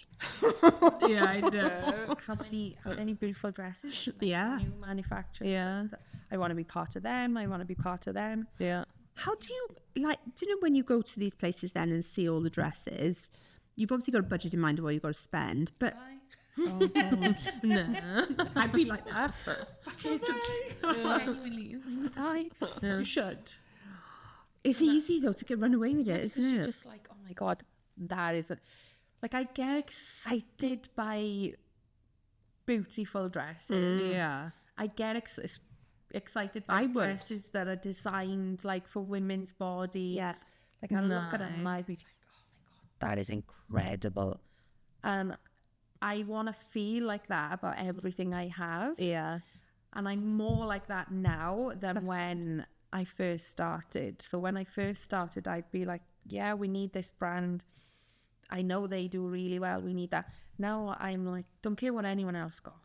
Speaker 1: Yeah, I know.
Speaker 3: How many beautiful dresses? Like
Speaker 2: Yeah.
Speaker 3: New manufacturers.
Speaker 1: Yeah.
Speaker 3: I want to be part of them. I want to be part of them.
Speaker 1: Yeah.
Speaker 2: How do you, like, do you know when you go to these places then and see all the dresses, you've obviously got a budget in mind of what you've got to spend, but
Speaker 1: Oh god. No.
Speaker 2: I'd be like that.
Speaker 3: Genuinely. You should.
Speaker 2: It's easy, though, to get run away with it,
Speaker 3: Because
Speaker 2: isn't
Speaker 3: you're
Speaker 2: it?
Speaker 3: just like, oh my God, that is a... Like, I get excited by beautiful dresses.
Speaker 1: Yeah.
Speaker 3: I get excited by
Speaker 2: I would.
Speaker 3: dresses that are designed, like, for women's bodies.
Speaker 2: Yeah.
Speaker 3: Like, I look at them and I'd be like, oh my God, that is incredible. And I want to feel like that about everything I have.
Speaker 1: Yeah.
Speaker 3: And I'm more like that now than when I first started. So when I first started, I'd be like, yeah, we need this brand. I know they do really well. We need that. Now I'm like, don't care what anyone else got.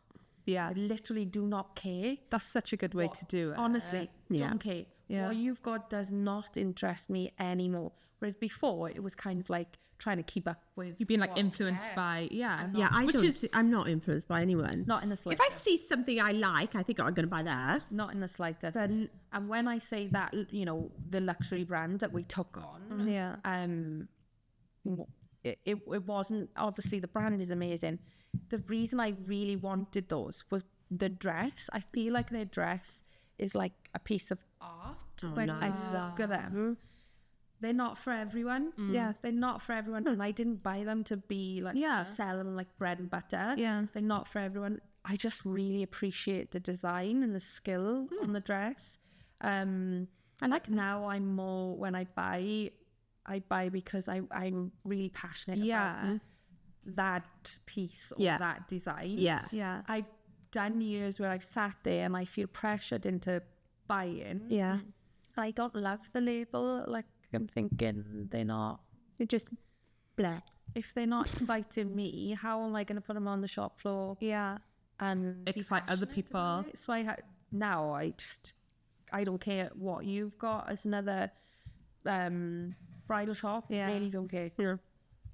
Speaker 1: Yeah.
Speaker 3: I literally do not care.
Speaker 1: That's such a good way to do it.
Speaker 3: Honestly,
Speaker 2: Yeah.
Speaker 3: don't care.
Speaker 1: Yeah.
Speaker 3: What you've got does not interest me anymore. Whereas before, it was kind of like trying to keep up with.
Speaker 1: You've been like
Speaker 3: what-
Speaker 1: influenced
Speaker 3: yeah.
Speaker 1: by, yeah.
Speaker 2: Yeah,
Speaker 1: Which is,
Speaker 2: I'm not influenced by anyone.
Speaker 3: Not in the
Speaker 2: If
Speaker 3: slightest.
Speaker 2: I see something I like, I think, oh, I'm going to buy that.
Speaker 3: Not in the slightest.
Speaker 2: Then-
Speaker 3: And when I say that, you know, the luxury brand that we took on,
Speaker 1: yeah.
Speaker 3: it wasn't, obviously the brand is amazing. The reason I really wanted those was the dress. I feel like their dress is like a piece of art. When I look at them, they're not for everyone.
Speaker 1: Yeah.
Speaker 3: They're not for everyone. And I didn't buy them to be like,
Speaker 1: Yeah.
Speaker 3: to sell them like bread and butter.
Speaker 1: Yeah.
Speaker 3: They're not for everyone. I just really appreciate the design and the skill on the dress. I like now I'm more, when I buy because I'm really passionate
Speaker 1: Yeah.
Speaker 3: about that piece or
Speaker 2: Yeah.
Speaker 3: that design.
Speaker 2: Yeah.
Speaker 1: Yeah.
Speaker 3: I've done years where I've sat there and I feel pressured into buying.
Speaker 2: Yeah.
Speaker 3: I don't love the label. Like I'm thinking they're not,
Speaker 2: You're just blah.
Speaker 3: if they're not exciting me, how am I going to put them on the shop floor
Speaker 1: Yeah.
Speaker 3: and be
Speaker 1: Excite other
Speaker 3: passionate
Speaker 1: people.
Speaker 3: about it? So now I don't care what you've got as another bridal shop.
Speaker 1: Yeah.
Speaker 3: Really don't care.
Speaker 2: Yeah.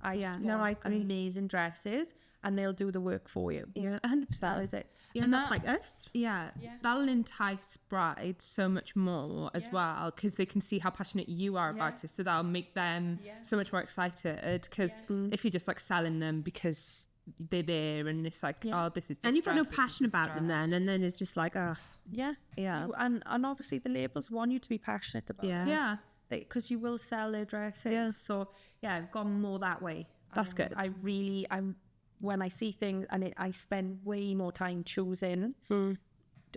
Speaker 3: I
Speaker 1: Yeah.
Speaker 3: just
Speaker 2: No,
Speaker 3: want
Speaker 2: I agree.
Speaker 3: amazing dresses and they'll do the work for you.
Speaker 2: Yeah.
Speaker 1: 100%.
Speaker 3: That is it.
Speaker 2: Yeah,
Speaker 1: And
Speaker 2: that's
Speaker 1: that-
Speaker 2: like us.
Speaker 1: Yeah,
Speaker 3: Yeah.
Speaker 1: that'll entice brides so much more as well because they can see how passionate you are about it. So that'll make them so much more excited. Because if you're just like selling them because they're there and it's like, oh, this is.
Speaker 2: And
Speaker 1: this
Speaker 2: you've got no
Speaker 1: dress, this is
Speaker 2: passion
Speaker 1: this
Speaker 2: about them
Speaker 1: dress.
Speaker 2: then. And then it's just like, oh,
Speaker 3: Yeah.
Speaker 1: Yeah.
Speaker 3: And obviously the labels want you to be passionate about
Speaker 2: Yeah.
Speaker 3: it.
Speaker 1: Yeah,
Speaker 3: Because you will sell their dresses.
Speaker 1: Yeah.
Speaker 3: So yeah, I've gone more that way.
Speaker 1: That's good.
Speaker 3: I'm when I see things and I spend way more time choosing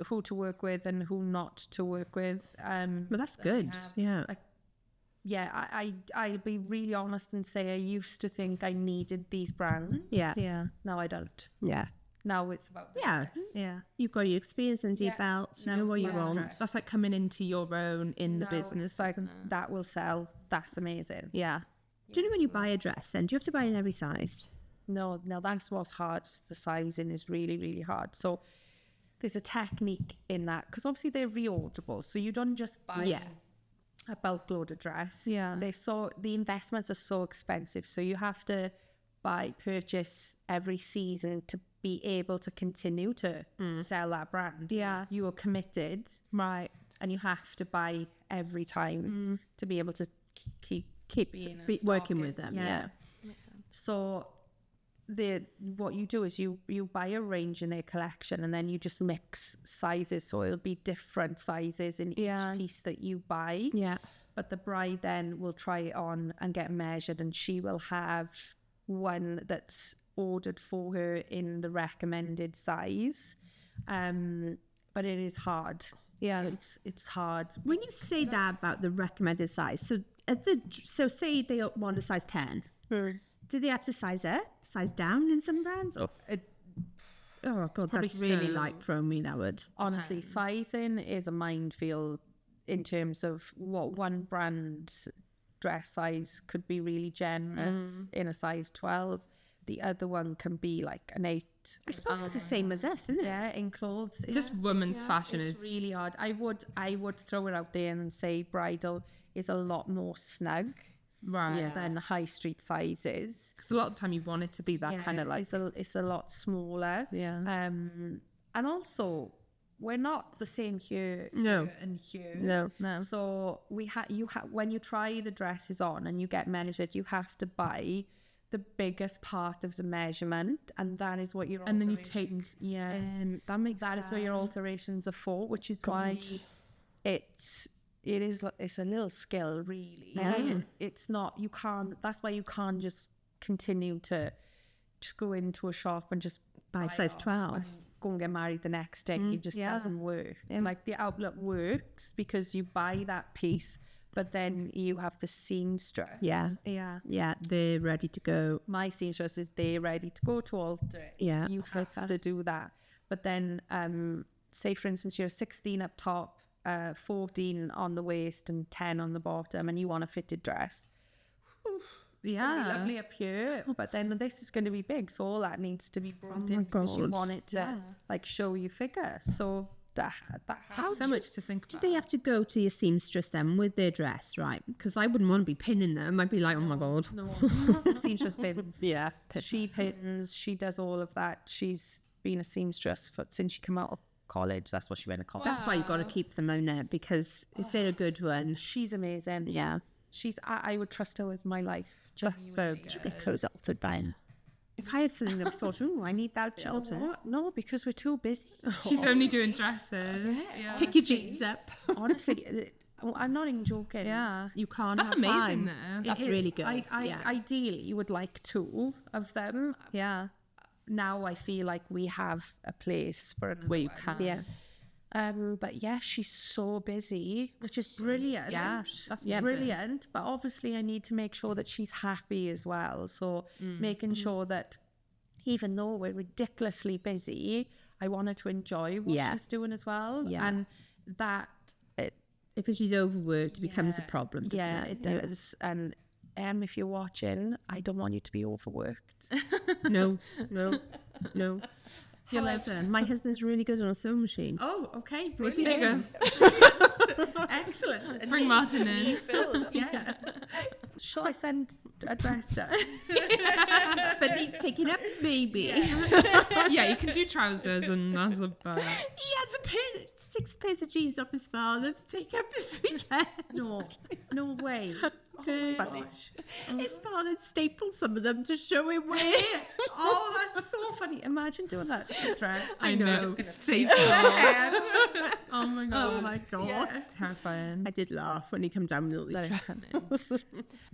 Speaker 3: who to work with and who not to work with.
Speaker 2: Well, that's good. Yeah.
Speaker 3: I'll be really honest and say I used to think I needed these brands.
Speaker 2: Yeah.
Speaker 1: Yeah.
Speaker 3: Now I don't.
Speaker 2: Yeah.
Speaker 3: Now it's about the
Speaker 2: Yeah.
Speaker 3: dress.
Speaker 1: Yeah.
Speaker 2: You've got your experience under your
Speaker 3: Yeah.
Speaker 2: belt. You
Speaker 3: Now
Speaker 2: know
Speaker 3: it's
Speaker 2: what you
Speaker 3: about the
Speaker 2: want.
Speaker 3: dress.
Speaker 1: That's like coming into your own in the
Speaker 3: Now
Speaker 1: business.
Speaker 3: it's like
Speaker 1: isn't it?
Speaker 3: that will sell. That's amazing.
Speaker 1: Yeah.
Speaker 2: Do you know when you buy a dress then? Do you have to buy in every size?
Speaker 3: No, that's what's hard. The sizing is really, really hard. So there's a technique in that because obviously they're reorderable. So you don't just buy
Speaker 2: Yeah.
Speaker 3: a bulk load of dress.
Speaker 1: Yeah.
Speaker 3: The investments are so expensive. So you have to purchase every season to be able to continue to sell that brand.
Speaker 1: Yeah.
Speaker 3: You are committed,
Speaker 1: Right.
Speaker 3: and you have to buy every time to be able to keep being a
Speaker 2: working with
Speaker 3: stockist.
Speaker 2: them. Yeah.
Speaker 3: So what you do is you buy a range in their collection and then you just mix sizes. So it'll be different sizes in
Speaker 1: Yeah.
Speaker 3: each piece that you buy.
Speaker 2: Yeah.
Speaker 3: But the bride then will try it on and get measured, and she will have one that's ordered for her in the recommended size. But it is hard.
Speaker 1: Yeah.
Speaker 3: It's hard.
Speaker 2: When you say that about the recommended size, so say they want a size 10, do they have to size up, size down in some brands? Oh God,
Speaker 1: Probably
Speaker 2: that's really
Speaker 1: so.
Speaker 2: like throwing me, that would.
Speaker 3: Honestly, sizing is a minefield in terms of what one brand's dress size could be really generous in a size 12. The other one can be like an 8.
Speaker 2: I suppose it's the same as us, isn't it?
Speaker 3: Yeah, in clothes.
Speaker 1: Just women's fashion
Speaker 3: It's
Speaker 1: is
Speaker 3: really hard. I would throw it out there and say bridal is a lot more snug
Speaker 1: right.
Speaker 3: than high street sizes.
Speaker 1: Because a lot of the time you want it to be that kind of like.
Speaker 3: it's a lot smaller.
Speaker 1: Yeah.
Speaker 3: And also we're not the same here
Speaker 2: No.
Speaker 3: and here.
Speaker 2: No.
Speaker 3: So when you try the dresses on and you get measured, you have to buy the biggest part of the measurement, and that is what your
Speaker 1: And then you take.
Speaker 3: alterations- yeah.
Speaker 1: That makes
Speaker 3: That is where your alterations are for, which is why it's a little skill, really.
Speaker 2: Yeah.
Speaker 3: It's not, you can't, that's why you can't just continue to just go into a shop and just
Speaker 2: By
Speaker 3: buy
Speaker 2: size
Speaker 3: it off
Speaker 2: 12.
Speaker 3: and go and get married the next day. It just
Speaker 1: yeah.
Speaker 3: doesn't work. Like the outlet works because you buy that piece, but then you have the seamstress.
Speaker 2: Yeah.
Speaker 1: Yeah.
Speaker 2: Yeah, they're ready to go.
Speaker 3: My seamstress is there ready to go to alter it.
Speaker 2: Yeah,
Speaker 3: You have to do that. But then, say for instance, you're 16 up top, 14 on the waist and 10 on the bottom, and you want a fitted dress. It's gonna be lovely up here, but then this is going to be big, so all that needs to be brought in because you
Speaker 2: God.
Speaker 3: want it to like show your figure. So that has
Speaker 1: So much to think
Speaker 2: Do
Speaker 1: about.
Speaker 2: they have to go to your seamstress then with their dress, right? Because I wouldn't want to be pinning them. I'd be like, oh my God.
Speaker 3: no seamstress pins.
Speaker 2: Yeah.
Speaker 3: She pins. She does all of that. She's been a seamstress since she came out of college. That's what she went to college.
Speaker 2: That's why you've got to keep them on it, because if they're a good one,
Speaker 3: She's amazing.
Speaker 2: yeah.
Speaker 3: I would trust her with my life.
Speaker 1: That's so
Speaker 3: genuinely.
Speaker 2: Get clothes altered by him. If I had something that was thought, oh, I need that
Speaker 3: You know
Speaker 2: altered.
Speaker 3: what? No, because we're too busy.
Speaker 1: She's only doing dresses. Yeah.
Speaker 2: Take your jeans up.
Speaker 3: Honestly, I'm not even joking.
Speaker 1: Yeah.
Speaker 2: You can't
Speaker 1: That's
Speaker 2: have
Speaker 1: amazing
Speaker 2: time.
Speaker 1: though.
Speaker 2: That's
Speaker 3: It is.
Speaker 2: really good.
Speaker 3: I ideally you would like 2 of them.
Speaker 1: Yeah.
Speaker 3: Now I feel like we have a place for another
Speaker 1: Where you
Speaker 3: one.
Speaker 1: can.
Speaker 2: Yeah.
Speaker 3: But yeah, she's so busy, which is brilliant.
Speaker 1: Yeah, that's
Speaker 3: brilliant. But obviously, I need to make sure that she's happy as well. So making sure that even though we're ridiculously busy, I want her to enjoy what
Speaker 2: Yeah.
Speaker 3: she's doing as well.
Speaker 2: Yeah.
Speaker 3: And that,
Speaker 2: If she's overworked, it becomes a problem, doesn't
Speaker 3: yeah,
Speaker 2: it?
Speaker 3: it does. And if you're watching, I don't want you to be overworked.
Speaker 2: No. However, my husband's really good on a sewing machine.
Speaker 3: Oh, okay,
Speaker 1: There you
Speaker 3: brilliant.
Speaker 1: go.
Speaker 3: Excellent.
Speaker 1: Bring Martin in.
Speaker 3: Yeah. Shall I send a dress down?
Speaker 2: But needs taking up, maybe.
Speaker 1: Yeah, you can do trousers and that's about it.
Speaker 2: He has a pair, 6 pairs of jeans off his father's to take up this weekend.
Speaker 3: No way.
Speaker 2: Oh,
Speaker 3: Gosh.
Speaker 2: his father stapled some of them to show him where.
Speaker 3: Oh, that's so funny. Imagine doing that to a dress.
Speaker 1: I know. Staple. Oh my god.
Speaker 2: Oh my God.
Speaker 1: That's terrifying.
Speaker 2: I did laugh when he came down with all these dresses.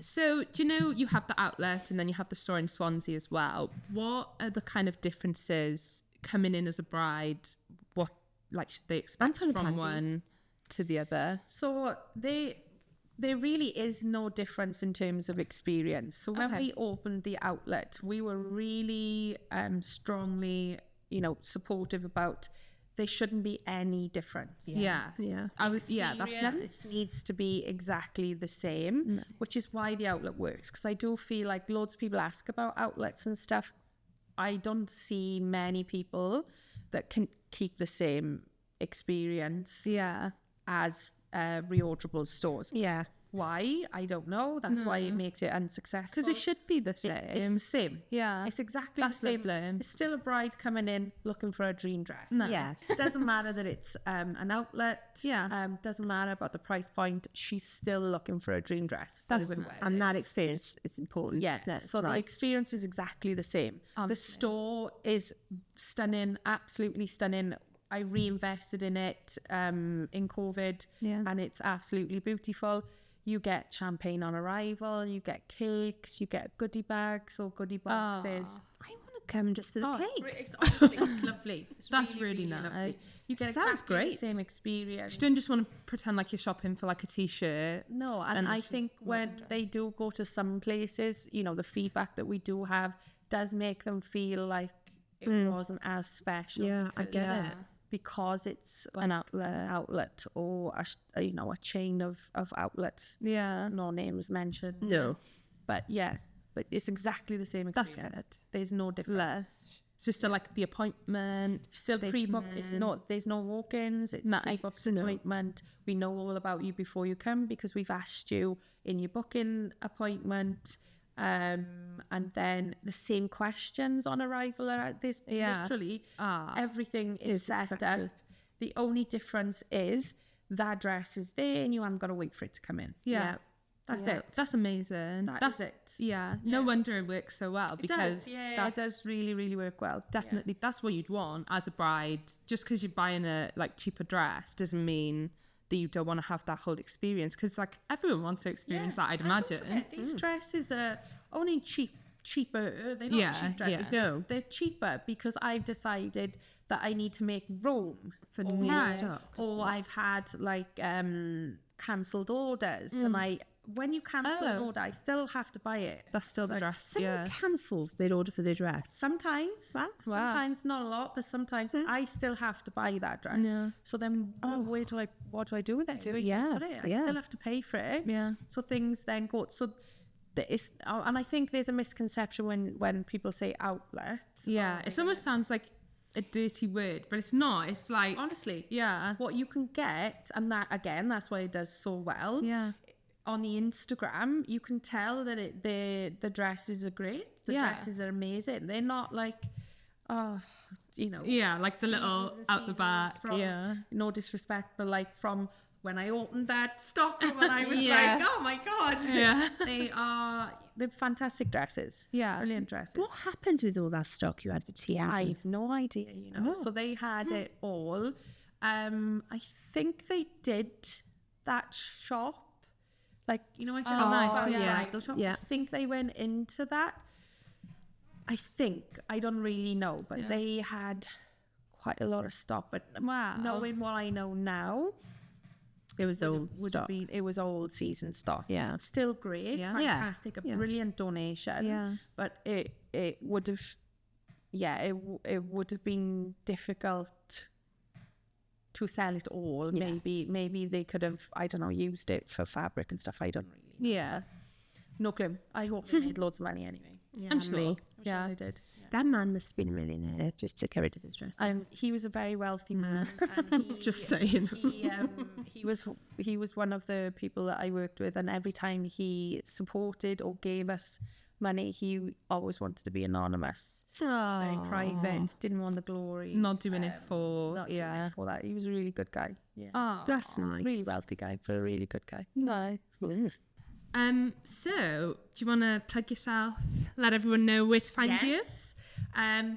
Speaker 1: So, do you know you have the outlet and then you have the store in Swansea as well? What are the kind of differences coming in as a bride? What like should they expect
Speaker 2: Anton
Speaker 1: from
Speaker 2: Panty.
Speaker 1: one to the other?
Speaker 3: So there really is no difference in terms of experience. So when
Speaker 1: Okay.
Speaker 3: we opened the outlet, we were really strongly, supportive about there shouldn't be any difference.
Speaker 1: Yeah. That's
Speaker 3: Experience
Speaker 1: nice.
Speaker 3: needs to be exactly the same, which is why the outlet works. Because I do feel like loads of people ask about outlets and stuff. I don't see many people that can keep the same experience
Speaker 1: Yeah.
Speaker 3: as reorderable stores.
Speaker 2: Yeah.
Speaker 3: Why? I don't know. That's why it makes it unsuccessful.
Speaker 1: Because it should be the
Speaker 3: It's
Speaker 1: same.
Speaker 3: the same.
Speaker 1: Yeah.
Speaker 3: It's exactly
Speaker 1: That's
Speaker 3: the same.
Speaker 1: lovely.
Speaker 3: It's still a bride coming in looking for a dream dress.
Speaker 2: Yeah.
Speaker 3: It doesn't matter that it's an outlet.
Speaker 1: Yeah.
Speaker 3: Doesn't matter about the price point. She's still looking for a dream dress. For
Speaker 1: That's
Speaker 3: the
Speaker 1: nice.
Speaker 3: wedding.
Speaker 2: And that experience is important.
Speaker 3: Yeah,
Speaker 2: isn't it?
Speaker 3: so the
Speaker 2: Right.
Speaker 3: experience is exactly the same. The store is stunning, absolutely stunning. I reinvested in it in COVID,
Speaker 1: Yeah.
Speaker 3: and it's absolutely beautiful. You get champagne on arrival, you get cakes, you get goodie bags or goodie boxes.
Speaker 2: I want to come just for the cake.
Speaker 3: It's honestly, it's lovely. It's
Speaker 1: That's really
Speaker 3: lovely.
Speaker 1: nice.
Speaker 3: You get
Speaker 2: Sounds
Speaker 3: exactly the
Speaker 2: great.
Speaker 3: same experience.
Speaker 1: You don't just want to pretend like you're shopping for like a t-shirt.
Speaker 3: No, and I think when they do go to some places, the feedback that we do have does make them feel like it wasn't as special.
Speaker 2: Yeah, I get it.
Speaker 3: Because it's an outlet or a chain of outlets.
Speaker 1: Yeah.
Speaker 3: No names mentioned.
Speaker 2: No.
Speaker 3: But it's exactly the same
Speaker 1: That's
Speaker 3: experience.
Speaker 1: good.
Speaker 3: There's no difference.
Speaker 1: Less. So still like the appointment.
Speaker 3: Still pre-booked. There's no walk-ins. It's
Speaker 1: Nice.
Speaker 3: pre-booked appointment. We know all about you before you come because we've asked you in your booking appointment. And then the same questions on arrival. There's literally everything is set up. The only difference is that dress is there and you haven't got to wait for it to come in.
Speaker 1: Yeah.
Speaker 3: That's it.
Speaker 1: That's amazing.
Speaker 3: That's it.
Speaker 1: Yeah. No wonder it works so well because
Speaker 3: It does really, really work well.
Speaker 1: definitely that's what you'd want as a bride. Just because you're buying a like cheaper dress doesn't mean that you don't want to have that whole experience because like everyone wants to experience that, I'd
Speaker 3: And don't
Speaker 1: imagine.
Speaker 3: forget, these dresses are only cheaper. They're not cheap dresses.
Speaker 1: yeah.
Speaker 3: No, they're cheaper because I've decided that I need to make room
Speaker 2: For new
Speaker 1: Right.
Speaker 2: stock.
Speaker 3: or I've had like cancelled orders, and when you cancel an order, I still have to buy it.
Speaker 1: That's still the dress.
Speaker 2: Someone cancels their order for their dress.
Speaker 3: Sometimes, sometimes not a lot, but sometimes I still have to buy that dress.
Speaker 1: Yeah.
Speaker 3: So then, what do I do with it?
Speaker 2: Yeah,
Speaker 3: I
Speaker 2: yeah.
Speaker 3: still have to pay for it.
Speaker 1: Yeah.
Speaker 3: So things then go. So and I think there's a misconception when people say outlets.
Speaker 1: Yeah. It almost sounds like a dirty word, but it's not. It's like
Speaker 3: Honestly,
Speaker 1: yeah.
Speaker 3: what you can get, and that again, that's why it does so well.
Speaker 1: Yeah.
Speaker 3: On the Instagram, you can tell that the dresses are great. The
Speaker 1: Yeah.
Speaker 3: dresses are amazing. They're not like,
Speaker 1: Yeah, like the little
Speaker 3: seasons and
Speaker 1: out the back.
Speaker 3: seasons from,
Speaker 1: Yeah.
Speaker 3: no disrespect, but like from when I opened that stock room and I was
Speaker 1: Yeah.
Speaker 3: like, oh my God.
Speaker 1: Yeah.
Speaker 3: They're fantastic dresses.
Speaker 1: Yeah.
Speaker 3: Brilliant dresses.
Speaker 2: What happened with all that stock you had for Tia?
Speaker 3: I've no idea, So they had it all. I think they did that shop. Like, I said,
Speaker 1: nice, yeah.
Speaker 3: bridal shop.
Speaker 2: Yeah.
Speaker 3: I think they went into that. I don't really know, but they had quite a lot of stock. But
Speaker 1: Wow.
Speaker 3: knowing what I know now,
Speaker 2: It was old
Speaker 3: would have
Speaker 2: stock.
Speaker 3: been it was old season stock.
Speaker 2: Yeah.
Speaker 3: Still great,
Speaker 1: Yeah.
Speaker 3: fantastic, a
Speaker 2: Yeah.
Speaker 3: brilliant donation.
Speaker 1: Yeah.
Speaker 3: But it would have, it would have been difficult to sell it all.
Speaker 2: Yeah.
Speaker 3: Maybe they could have, I don't know, used it for fabric and stuff. I don't really know.
Speaker 1: Yeah.
Speaker 3: No clue. I hope they made loads of money anyway.
Speaker 1: I'm sure.
Speaker 3: Yeah, they did.
Speaker 2: That man must have been a millionaire just to get rid of his dresses.
Speaker 3: He was a very wealthy man. And he,
Speaker 1: Just saying.
Speaker 3: he was one of the people that I worked with, and every time he supported or gave us money, he always wanted to be anonymous, very private, didn't want the glory,
Speaker 1: Not doing it for
Speaker 3: not doing it for that. He was a really good guy. Yeah,
Speaker 1: Oh.
Speaker 2: That's nice.
Speaker 3: really wealthy guy, but a really good guy.
Speaker 2: No.
Speaker 1: So do you want to plug yourself? Let everyone know where to find you.
Speaker 3: Yes.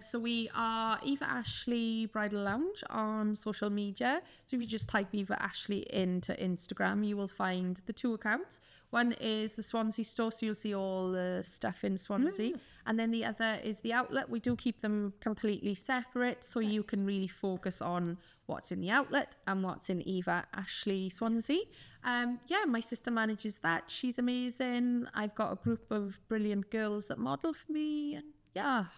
Speaker 3: So we are Eva Ashley Bridal Lounge on social media. So if you just type Eva Ashley into Instagram, you will find the 2 accounts. One is the Swansea store, so you'll see all the stuff in Swansea. And then the other is the outlet. We do keep them completely separate, so you can really focus on what's in the outlet and what's in Eva Ashley Swansea. My sister manages that. She's amazing. I've got a group of brilliant girls that model for me, and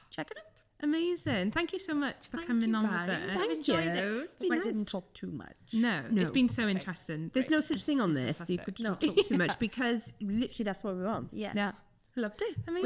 Speaker 3: check it out.
Speaker 1: Amazing. Thank you so much for coming on with us.
Speaker 2: Thank you. It's been
Speaker 3: I
Speaker 2: nice.
Speaker 3: didn't talk too much.
Speaker 1: No, it's been so interesting.
Speaker 2: There's no such thing on this. You
Speaker 1: Fantastic.
Speaker 2: could not talk too much because literally that's what we're on.
Speaker 3: Yeah. Loved it.
Speaker 1: Amazing.